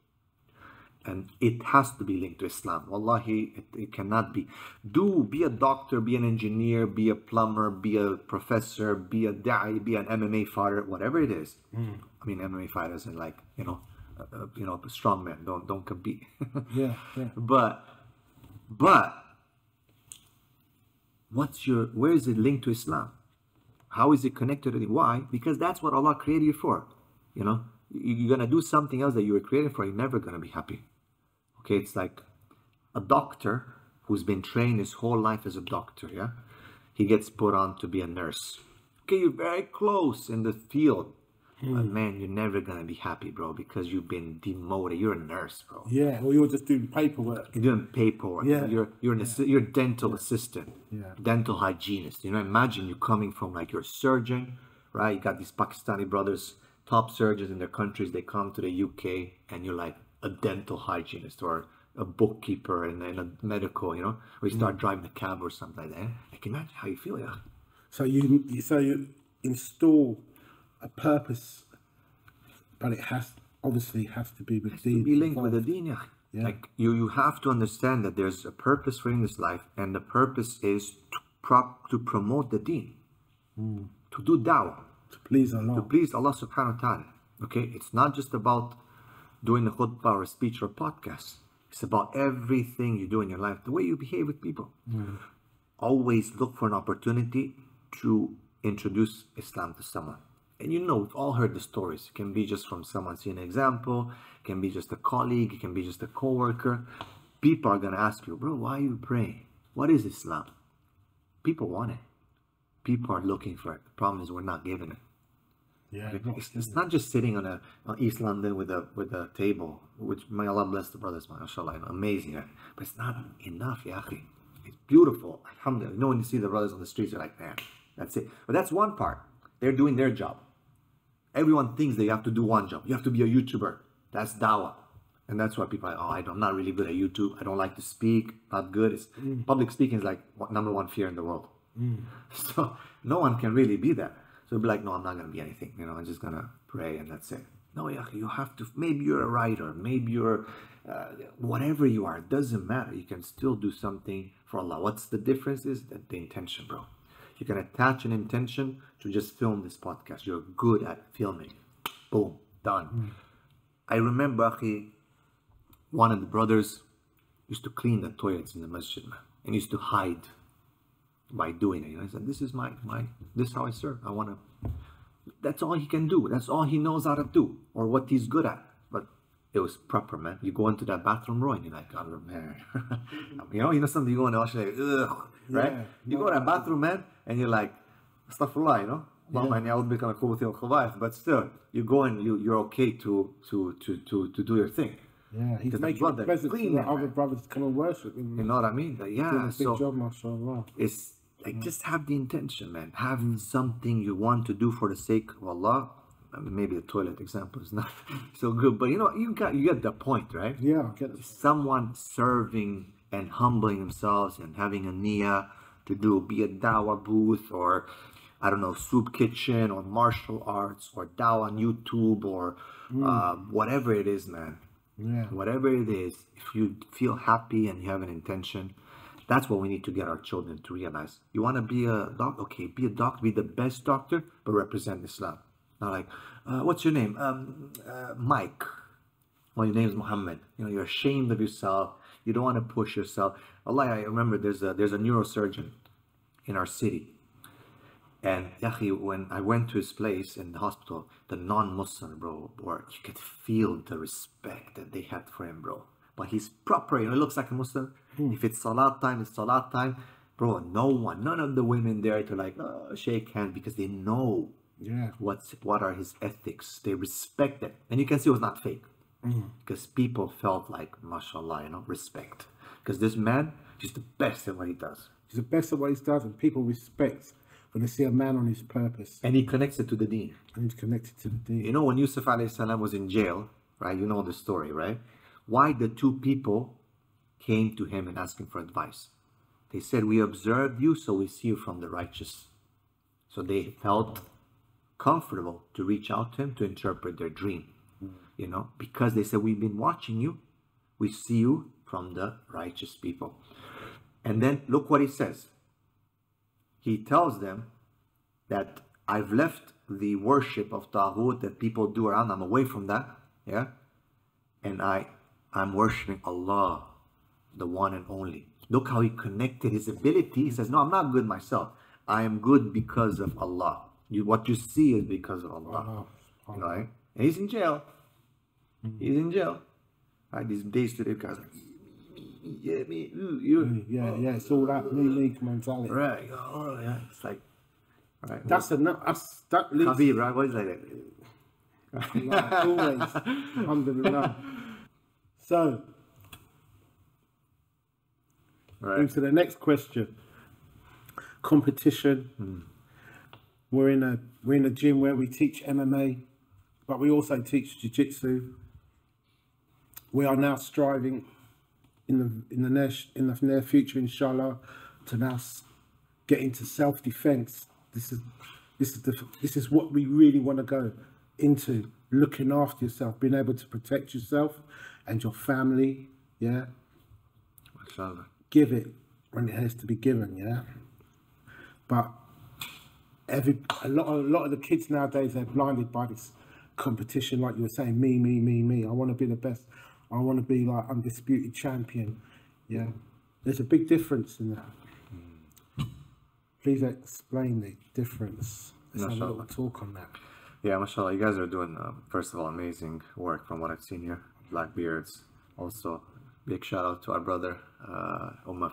And it has to be linked to Islam. Wallahi, it cannot be. Be a doctor, be an engineer, be a plumber, be a professor, be a da'i, be an MMA fighter, whatever it is. I mean, MMA fighters and like, strong men, don't compete. Yeah. But where is it linked to Islam? How is it connected to it? Why? Because that's what Allah created you for. You're gonna do something else that you were created for, you're never gonna be happy. Okay, it's like a doctor who's been trained his whole life as a doctor, yeah? He gets put on to be a nurse. Okay, you're very close in the field. But man, you're never gonna be happy, bro, because you've been demoted. You're a nurse, bro. Yeah, or you're just doing paperwork. You're doing paperwork. Yeah. You're a dental assistant. Yeah. Dental hygienist. Imagine you coming from like you're a surgeon, right? You got these Pakistani brothers, top surgeons in their countries, they come to the UK and you're like a dental hygienist or a bookkeeper and a medical, or you start driving a cab or something like that. I can imagine how you feel, yeah. So you install a purpose, but it obviously has to be with deen. Be linked with the deen, yeah. Yeah. Like you have to understand that there's a purpose for in this life, and the purpose is to promote the deen, to do da'wah. To please Allah. To please Allah subhanahu wa ta'ala. Okay? It's not just about doing a khutbah or a speech or a podcast. It's about everything you do in your life, the way you behave with people. Always look for an opportunity to introduce Islam to someone. And we've all heard the stories. It can be just from someone seeing an example. It can be just a colleague. It can be just a co-worker. People are going to ask you, bro, why are you praying? What is Islam? People want it. People are looking for it. The problem is we're not given it. Yeah, it's not just sitting on East London with a table, which may Allah bless the brothers, mashallah, amazing, right? But it's not enough, ya akhi. It's beautiful, alhamdulillah. When you see the brothers on the streets, you're like, man, that's it. But that's one part. They're doing their job. Everyone thinks they have to do one job. You have to be a YouTuber. That's dawah. And that's why people are like, I'm not really good at YouTube. I don't like to speak. Not good. Public speaking is like number one fear in the world. So no one can really be that. So be like, no, I'm not going to be anything. I'm just going to pray and that's it. No, you have to. Maybe you're a writer. Maybe you're whatever you are. It doesn't matter. You can still do something for Allah. What's the difference is that the intention, bro. You can attach an intention to just film this podcast. You're good at filming. Boom, done. I remember, akhi, one of the brothers used to clean the toilets in the masjid, man, and used to hide by doing it. I said, this is this is how I serve. That's all he can do. That's all he knows how to do, or what he's good at. But it was proper, man. You go into that bathroom row and you're like, oh man. Something you go in the washroom, like, ugh, right? Yeah, you go to that bathroom, man, and you're like, astaghfirullah, but still, you go and you're okay to do your thing. Yeah, he's making it pleasant for the other brothers to come and worship him. You know what I mean? Yeah, big job, mashallah. It's like just have the intention, man. Have something you want to do for the sake of Allah. I mean, maybe the toilet example is not so good, but you get the point, right? Yeah, I get it. Someone serving and humbling themselves and having a niyyah to be a dawah booth, or I don't know, soup kitchen, or martial arts, or dawah on YouTube, or whatever it is, man. Yeah. Whatever it is, if you feel happy and you have an intention, that's what we need to get our children to realize. You want to be a doctor? Okay, be a doctor, be the best doctor, but represent Islam. Not like, what's your name? Mike. Well, your name is Muhammad. You're ashamed of yourself. You don't want to push yourself. Allah, I remember there's a neurosurgeon in our city. And yahi, when I went to his place in the hospital, the non-Muslim, bro, you could feel the respect that they had for him, bro. But he's proper, he looks like a Muslim. If it's salat time, it's salat time. Bro, none of the women there to like shake hands, because they know what are his ethics. They respect it. And you can see it was not fake. Because people felt like, mashallah, respect. Because this man, he's the best at what he does. He's the best at what he does, and people respect when they see a man on his purpose. And he connects it to the deen. And he's connected to the deen. When Yusuf alayhi salam was in jail, right? You know the story, right? Why the two people came to him and asked him for advice. They said, we observed you, so we see you from the righteous. So they felt comfortable to reach out to him to interpret their dream. Because they said, we've been watching you. we see you from the righteous people. And then look what he says. He tells them that I've left the worship of Taghut that people do around. I'm away from that. Yeah. And I'm worshiping Allah, the one and only. Look how he connected his ability. He says, no, I'm not good myself. I am good because of Allah. What you see is because of Allah. Right? And he's in jail. He's in jail. Right? These days today, guys like, yeah, me, you. Yeah, it's all that me mentality. Right. Oh, yeah. It's like, right. That's enough. That leads. Khabib, right? What is like that? Like always. Alhamdulillah. So, Right. into the next question. Competition. We're in a gym where we teach MMA, but we also teach jiu-jitsu. We are now striving in the near future, inshallah, to now get into self-defense. This is what we really want to go into, looking after yourself, being able to protect yourself and your family. Yeah. Mashallah. Give it when it has to be given. Yeah. But a lot of the kids nowadays, they're blinded by this competition, like you were saying, me. I want to be the best. I want to be like undisputed champion. Yeah. There's a big difference in that. Please explain the difference. Let's have a little talk on that. Yeah, mashallah, you guys are doing, first of all, amazing work from what I've seen here. Blackbeards. Also, big shout out to our brother, Ummah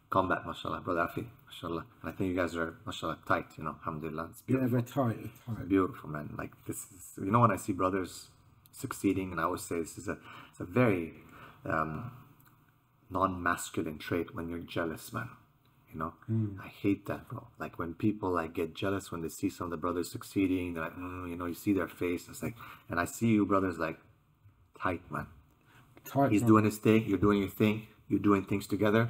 Combat, mashallah, brother Afi, mashallah. And I think you guys are, mashallah, tight, you know, alhamdulillah. It's beautiful. Yeah, they're tight. It's beautiful, man. Like, this is, you know, when I see brothers succeeding, and I always say this is it's a very non-masculine trait when you're jealous, man. You know, I hate that, bro. Like when people like get jealous when they see some of the brothers succeeding, they're like, you know, you see their face. It's like, and I see you brothers like tight, man. Tight. He's doing his thing, you're doing your thing, you're doing things together,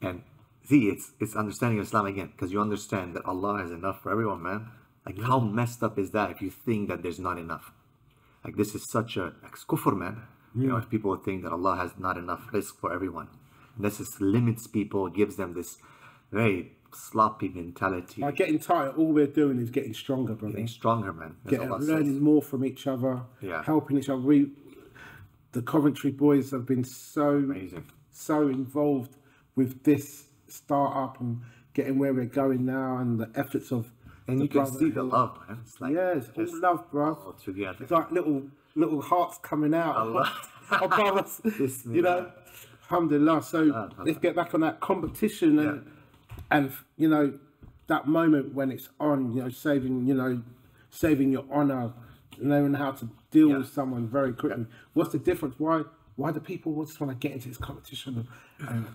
and see, it's understanding Islam again, because you understand that Allah is enough for everyone, man. Like how messed up is that if you think that there's not enough? Like this is such a kufr, man. You know, if people think that Allah has not enough risk for everyone, and this is limits people, gives them this very sloppy mentality. By getting tighter, all we're doing is getting stronger, brother. Getting stronger, man. Learning more from each other, helping each other. The Coventry boys have been so involved with this startup and getting where we're going now, and the efforts of. And you can see the love, man. It's like, it's all love, bro. All together. It's like little hearts coming out. Above us, you know. Alhamdulillah. So let's get back on that competition and you know that moment when it's on. You know, saving your honor, knowing how to deal with someone very quickly. What's the difference? Why do people just want to get into this competition? And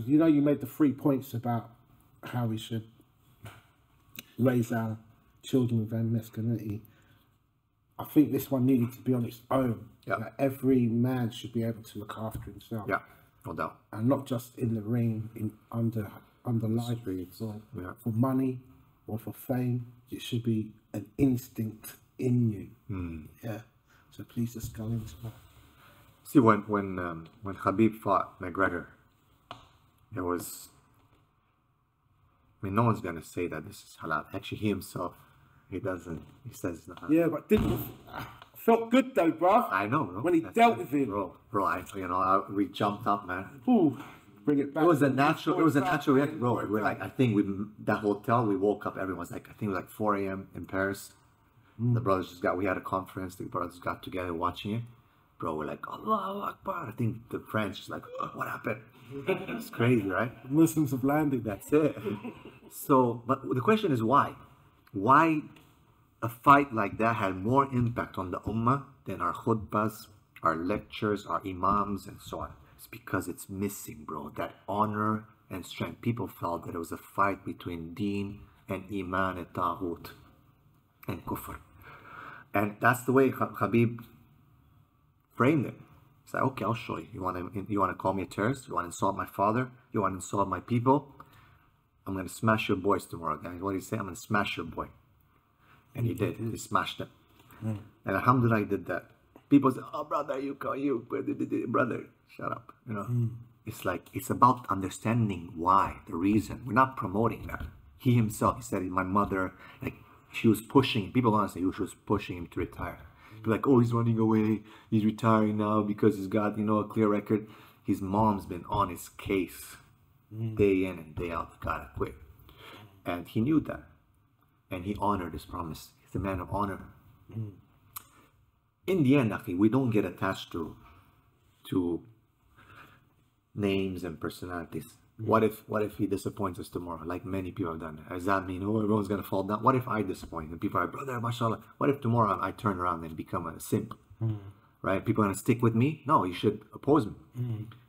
you know, you made the 3 points about how we should raise our children with their masculinity. I think this one needed to be on its own. That every man should be able to look after himself. Yeah, no doubt. And not just in the ring, under life, or for money or for fame. It should be an instinct in you. Yeah. So please just go into that. See, when Khabib fought McGregor, it was. I mean, no one's gonna say that this is halal. Actually, he himself, he doesn't. He says it's not halal. Yeah, but felt good though, bro. I know, bro. When he dealt with him, bro. We jumped up, man. Ooh, bring it back. It was a natural reaction, bro. We're like, I think that hotel. We woke up. Everyone's like, I think it was like 4 a.m. in Paris. The brothers we had a conference. The brothers got together watching it. Bro, we're like, Allahu Akbar. I think the French is like, what happened? It's crazy, right? Muslims have landed. That's it. So, but the question is why? Why a fight like that had more impact on the Ummah than our khutbahs, our lectures, our imams, and so on? It's because it's missing, bro. That honor and strength. People felt that it was a fight between deen and iman and taghut and kufr. And that's the way Khabib framed it. It's like, okay, I'll show you. You want to call me a terrorist? You want to insult my father? You want to insult my people? I'm going to smash your boys tomorrow, guys. What did he say? I'm going to smash your boy. And he did. He smashed them. And alhamdulillah, he did that. People say, oh, brother, brother, shut up. You know, it's like, it's about understanding why, the reason. We're not promoting that. He himself, he said, my mother, like, she was pushing, people don't say she was pushing him to retire. People like, oh, he's running away, he's retiring now because he's got, you know, a clear record. His mom's been on his case day in and day out, gotta quit. And he knew that. And he honored his promise. He's a man of honor. In the end, Akhi, we don't get attached to names and personalities. What if he disappoints us tomorrow, like many people have done? Does that mean, oh, everyone's gonna fall down? What if I disappoint? And people are like, brother, mashallah. What if tomorrow I turn around and become a simp? Right? People are gonna stick with me? No, you should oppose me.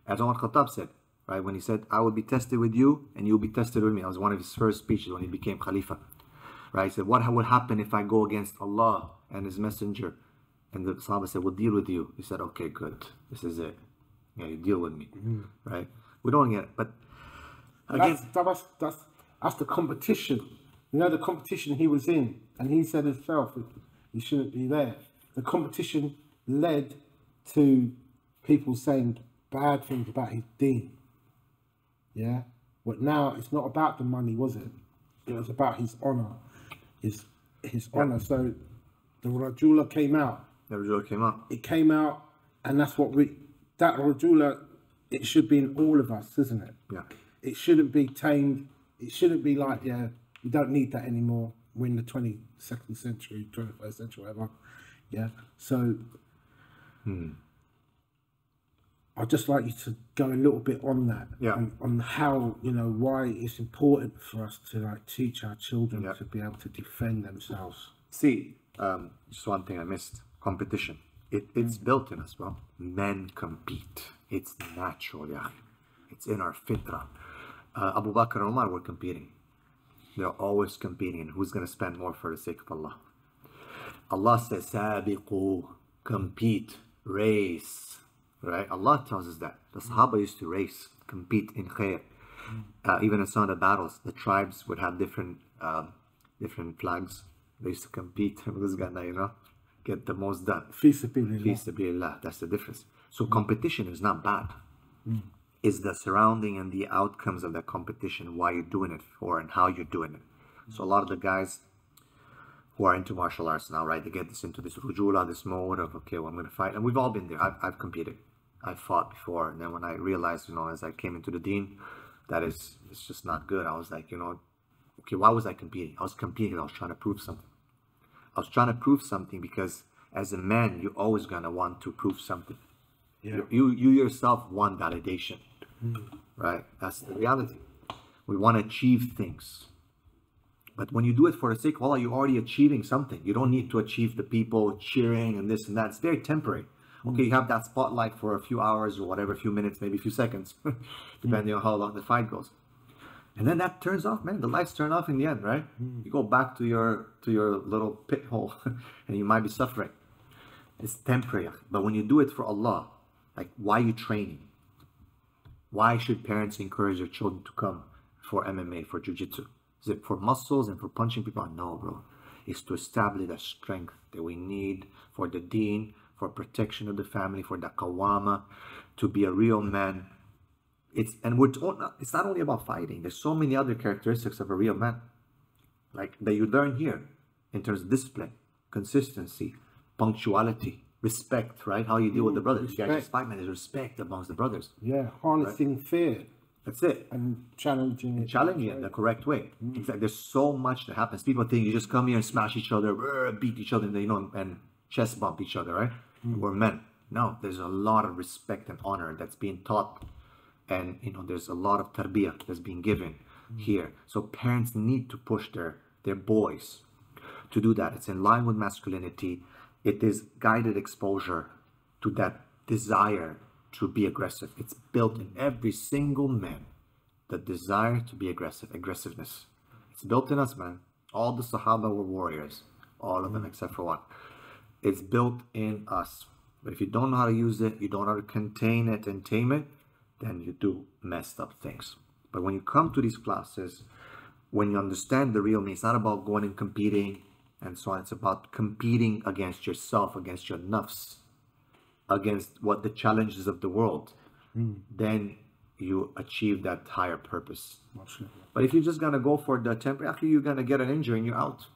As Umar Khattab said, right, when he said, I will be tested with you and you will be tested with me. That was one of his first speeches when he became Khalifa. Right? He said, what will happen if I go against Allah and His Messenger? And the Sahaba said, we'll deal with you. He said, okay, good. This is it. Yeah, you deal with me. Right? We don't get it. But that's the competition. You know, the competition he was in. And he said himself, he shouldn't be there. The competition led to people saying bad things about his deen. Yeah? But now it's not about the money, was it? It was about his honor. His honor. So the Rajula came out. The Rajula came out. It came out, and that's what that Rajula, it should be in all of us, isn't it? Yeah. It shouldn't be tamed. It shouldn't be like, yeah, we don't need that anymore. We're in the 22nd century, 21st century, whatever. Yeah. So I'd just like you to go a little bit on that. Yeah. On how, you know, why it's important for us to like teach our children to be able to defend themselves. See, just one thing I missed. Competition. It's built in us, bro. Men compete. It's natural, yeah. It's in our fitra. Abu Bakr and Umar were competing. They're always competing. And who's going to spend more for the sake of Allah? Allah says, Sabiqu, compete, race. Right? Allah tells us that. The Sahaba used to race, compete in khair. Even in some of the battles, the tribes would have different flags. They used to compete. Who's gonna, you know, get the most done. Fi sabilillah. Fi sabilillah. That's the difference. So competition is not bad. It's the surrounding and the outcomes of that competition, why you're doing it for and how you're doing it. So a lot of the guys who are into martial arts now, right, they get into this rujula, this mode of, okay, well, I'm going to fight. And we've all been there. I've competed. I've fought before. And then when I realized, you know, as I came into the deen, that it's just not good. I was like, you know, okay, why was I competing? I was competing. I was trying to prove something. I was trying to prove something because as a man, you're always going to want to prove something. Yeah. You yourself want validation, right? That's the reality. We want to achieve things. But when you do it for the sake of Allah, you're already achieving something. You don't need to achieve the people cheering and this and that. It's very temporary. Okay, you have that spotlight for a few hours or whatever, a few minutes, maybe a few seconds, depending on how long the fight goes. And then that turns off, man. The lights turn off in the end, right? You go back to your little pit hole and you might be suffering. It's temporary. But when you do it for Allah, like, why are you training? Why should parents encourage their children to come for MMA, for jiu-jitsu? Is it for muscles and for punching people? No, bro. It's to establish that strength that we need for the deen, for protection of the family, for the qawama, to be a real man. It's not only about fighting. There's so many other characteristics of a real man, like that you learn here, in terms of discipline, consistency, punctuality, respect, right? How you deal with the brothers. You guys just fight, man. There's respect amongst the brothers. Yeah, harnessing fear. That's it. And challenging it. Challenging it the correct way. It's like there's so much that happens. People think you just come here and smash each other, beat each other, you know, and chest bump each other, right? We're men. No, there's a lot of respect and honor that's being taught. And, you know, there's a lot of tarbiyah that's being given here. So parents need to push their boys to do that. It's in line with masculinity. It is guided exposure to that desire to be aggressive. It's built in every single man. The desire to be aggressive, aggressiveness. It's built in us, man. All the Sahaba were warriors. All of them except for one. It's built in us. But if you don't know how to use it, you don't know how to contain it and tame it, then you do messed up things. But when you come to these classes, when you understand the real me, it's not about going and competing and so on. It's about competing against yourself, against your nafs. against what the challenges of the world, then you achieve that higher purpose. But if you're just gonna go for the temporary, actually you're gonna get an injury and you're out.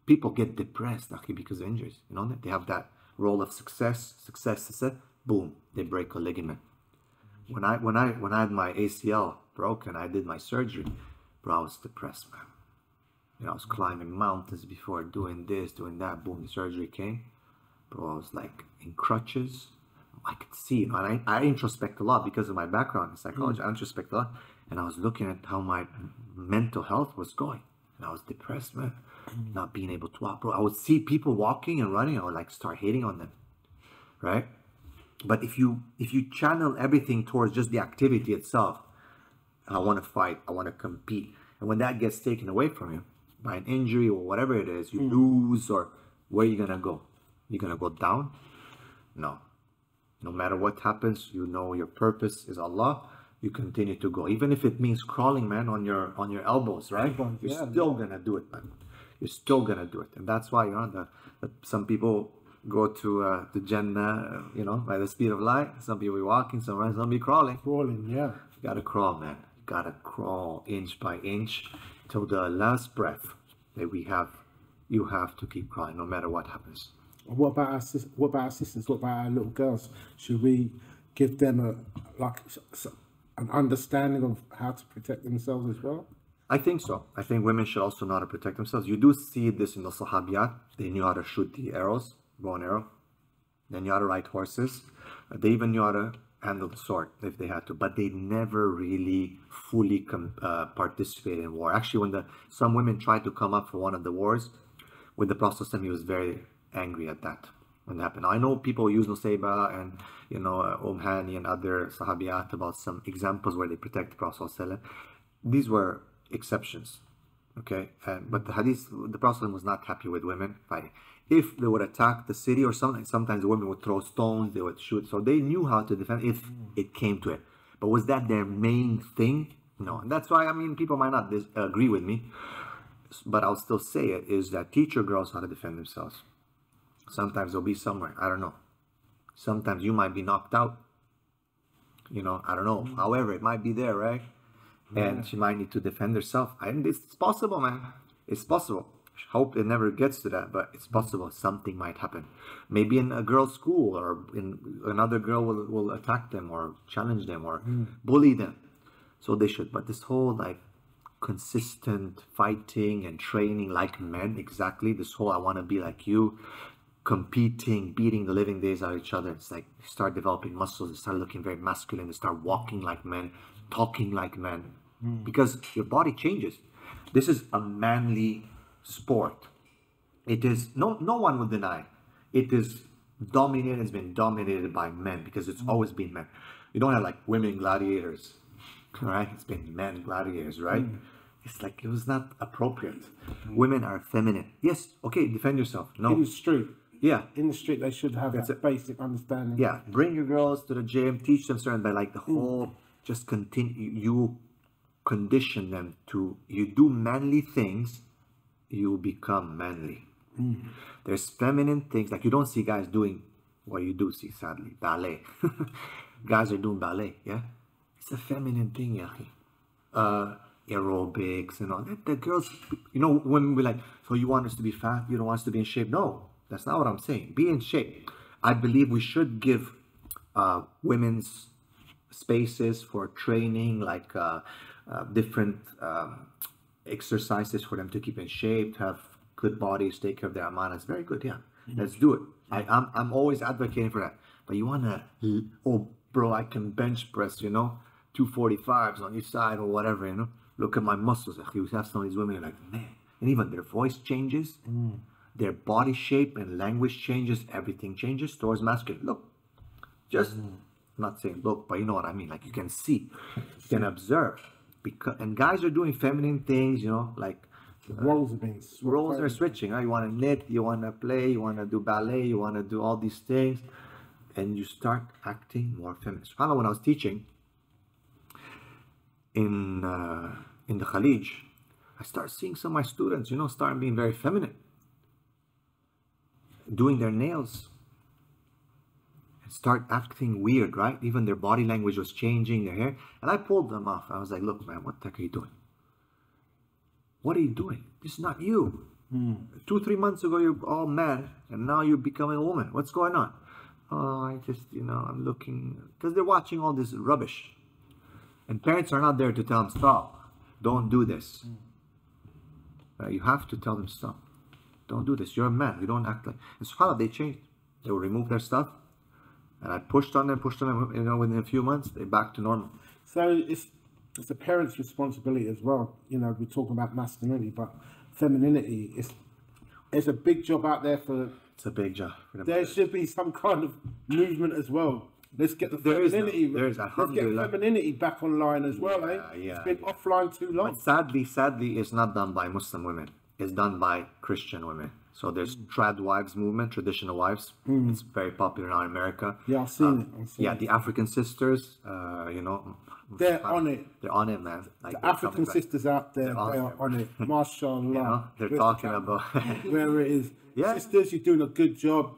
People get depressed actually because of injuries. You know, they have that role of success, boom, they break a ligament. When I had my ACL broken, I did my surgery, bro, I was depressed, man. You know, I was climbing mountains before, doing this, doing that, boom, the surgery came. Bro, I was like in crutches. I could see, you know, and I introspect a lot because of my background in psychology. I introspect a lot, and I was looking at how my mental health was going, and I was depressed, man. Not being able to walk, bro. I would see people walking and running, I would like start hating on them, right? But if you channel everything towards just the activity itself, I want to fight, I want to compete, and when that gets taken away from you by an injury or whatever it is, you lose, or where are you gonna go? You're gonna go down? No. No matter what happens, you know your purpose is Allah. You continue to go, even if it means crawling, man, on your elbows, right? You're still gonna do it, man. You're still gonna do it, and that's why, you know, some people go to the Jannah, you know, by the speed of light. Some people be walking, some be crawling. Crawling, yeah. You gotta crawl, man. You gotta crawl inch by inch till the last breath that we have. You have to keep crawling, no matter what happens. What about our sisters? What about our little girls? Should we give them an understanding of how to protect themselves as well? I think so. I think women should also know how to protect themselves. You do see this in the Sahabiyat. They knew how to shoot the arrows, bow and arrow. They knew how to ride horses. They even knew how to handle the sword if they had to. But they never really fully participated in war. Actually, when some women tried to come up for one of the wars with the Prophet, he was very angry at that when it happened. Now, I know people use Nusayba and, you know, Hani and other Sahabiyat about some examples where they protect the Prophet. These were exceptions, okay? But the hadith, the Prophet was not happy with women fighting. If they would attack the city or something, sometimes the women would throw stones, they would shoot. So they knew how to defend if it came to it. But was that their main thing? No. And that's why, I mean, people might not agree with me, but I'll still say it, is that teach your girls how to defend themselves. Sometimes they'll be somewhere, I don't know. Sometimes you might be knocked out, you know, I don't know. However, it might be there, right? And she might need to defend herself. And it's possible, man. It's possible. I hope it never gets to that, but it's possible. Something might happen. Maybe in a girl's school, or in another girl will attack them or challenge them or bully them. So they should. But this whole like consistent fighting and training like men, exactly. This whole I want to be like you, competing, beating the living days out of each other. It's like you start developing muscles, you start looking very masculine, you start walking like men, talking like men, because your body changes. This is a manly sport. It is, no one would deny, it is dominated, it's been dominated by men because it's always been men. You don't have like women gladiators, right? It's been men gladiators, right? It's like, it was not appropriate. Women are feminine. Yes, okay, defend yourself. No. In the street. Yeah. In the street, they should have that basic understanding. Yeah, bring your girls to the gym, teach them certain, but like the whole, just continue, you condition them to, you do manly things, you become manly. There's feminine things, like you don't see guys doing what you do see, sadly, ballet. Guys are doing ballet, yeah? It's a feminine thing, yaki. Aerobics and all. The girls, you know, women be like, so you want us to be fat, you don't want us to be in shape? No, that's not what I'm saying. Be in shape. I believe we should give women's spaces for training, like different exercises for them to keep in shape, to have good bodies, take care of their amana. It's very good, yeah. Let's do it. I'm always advocating for that. But you wanna, oh bro, I can bench press, you know, 245s on each side or whatever, you know. Look at my muscles. You have some of these women, you're like, man. And even their voice changes, their body shape and language changes, everything changes towards masculine. Look, just, I'm not saying look, but you know what I mean. Like you can see, you can observe. And guys are doing feminine things, you know, like roles are being switched. Roles are switching. Right? You want to knit, you want to play, you want to do ballet, you want to do all these things, and you start acting more feminine. SubhanAllah, when I was teaching in the Khalij, I started seeing some of my students, you know, start being very feminine, doing their nails. And start acting weird, right? Even their body language was changing, their hair. And I pulled them off. I was like, look, man, what the heck are you doing? What are you doing? This is not you. 2-3 months ago, you're all man, and now you're becoming a woman. What's going on? Oh, I just, I'm looking, because they're watching all this rubbish. And parents are not there to tell them, stop, don't do this. You have to tell them, stop, don't do this. You're a man, you don't act like, and subhanAllah, they changed. They will remove their stuff, and I pushed on them, within a few months, they're back to normal. So it's a parent's responsibility as well. We're talking about masculinity, but femininity, it's a big job out there for... It's a big job. There should be some kind of movement as well. Let's get the femininity. Let's get femininity back online as well, eh? It's been offline too long. But sadly, it's not done by Muslim women. It's done by Christian women. So there's trad wives movement, traditional wives. It's very popular now in America. Yeah, I've seen it. The African sisters, they're on it. They're on it, man. Like the African sisters out there, they are on it. Mashallah. They're talking about where it is. Sisters, you're doing a good job.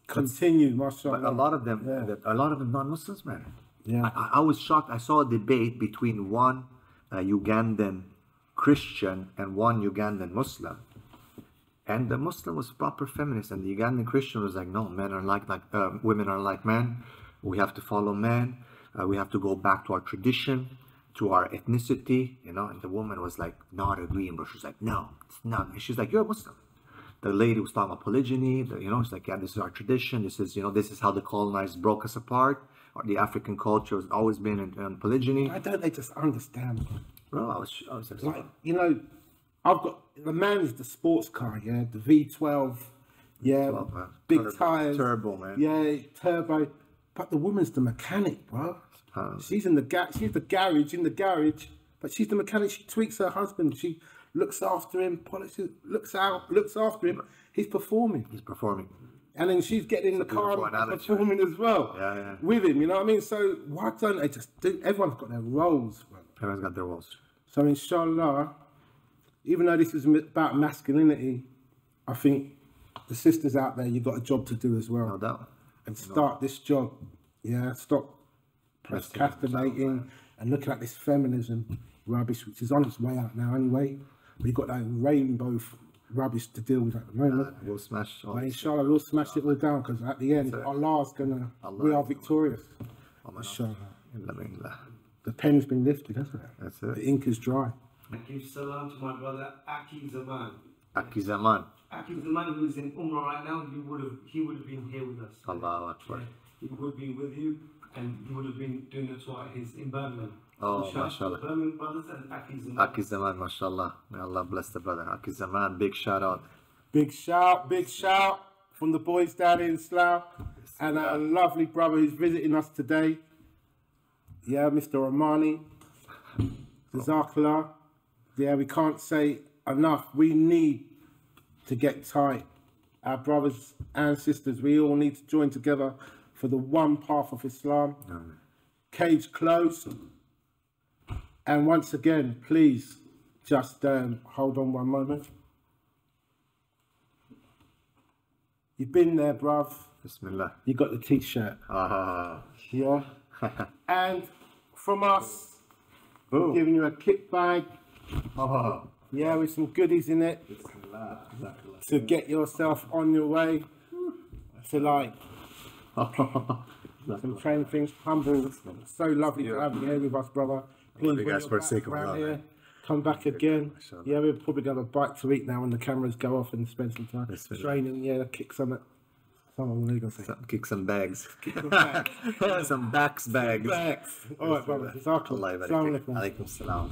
Continue, mashallah. But a lot of them, non-Muslims, man. Yeah. I was shocked. I saw a debate between one Ugandan Christian and one Ugandan Muslim. And the Muslim was proper feminist, and the Ugandan Christian was like, no, men are like women are like men. We have to follow men. We have to go back to our tradition, to our ethnicity, And the woman was like, not agreeing, but she's like, no, it's not. And she's like, you're a Muslim. The lady was talking about polygyny. It's like, yeah, this is our tradition. This is, this is how the colonizers broke us apart. Or the African culture has always been in polygyny. Why don't they just understand? Bro, I was just like, I've got the man's the sports car, the V12, big tires, turbo, man, turbo. But the woman's the mechanic, bro. She's in the garage, but she's the mechanic. She tweaks her husband. She looks after him, polishes, looks after him. He's performing. And then she's getting in the car and performing as well. With him, you know what I mean? So why don't they just do? Everyone's got their roles, bro. Everyone's got their roles. So inshallah, even though this is about masculinity, I think the sisters out there, you've got a job to do as well. No doubt. And start this job. Stop procrastinating and looking at this feminism rubbish, which is on its way out now anyway. We've got that rainbow rubbish to deal with at the moment. We'll smash all but inshallah, we'll smash it all down, because at the end, Allah's we are victorious. Inshallah. The pen's been lifted, hasn't it? That's it. The ink is dry. I give salam to my brother Aki Zaman. Aki Zaman. Aki Zaman, who is in Ummah right now, he would have been here with us. Allahu Akbar. He would be with you, and he would have been doing the tour in Birmingham. Oh, mashallah. Birmingham brothers and Aki Zaman. Aki Zaman, mashallah. May Allah bless the brother. Aki Zaman, big shout out. Big shout from the boys down in Slough. And a lovely brother who's visiting us today. Yeah, Mr. Omani. Jazakallah. Yeah, we can't say enough. We need to get tight. Our brothers and sisters, we all need to join together for the one path of Islam. Cage closed. And once again, please just hold on one moment. You've been there, bruv. Bismillah. You got the t-shirt. Yeah. And from us, we're giving you a kit bag. Yeah, with some goodies in it. To get yourself on your way to like some training things. Humble. So lovely to have you here with us, brother. Please, you guys for the sake of Allah. Come back again. Yeah, we're probably going to have a bite to eat now when the cameras go off and spend some time training. Yeah, kick some. Someone will say. Kick some bags. Kick some bags. Some bags. All right, brother. Assalamu alaikum. Alaikum salam.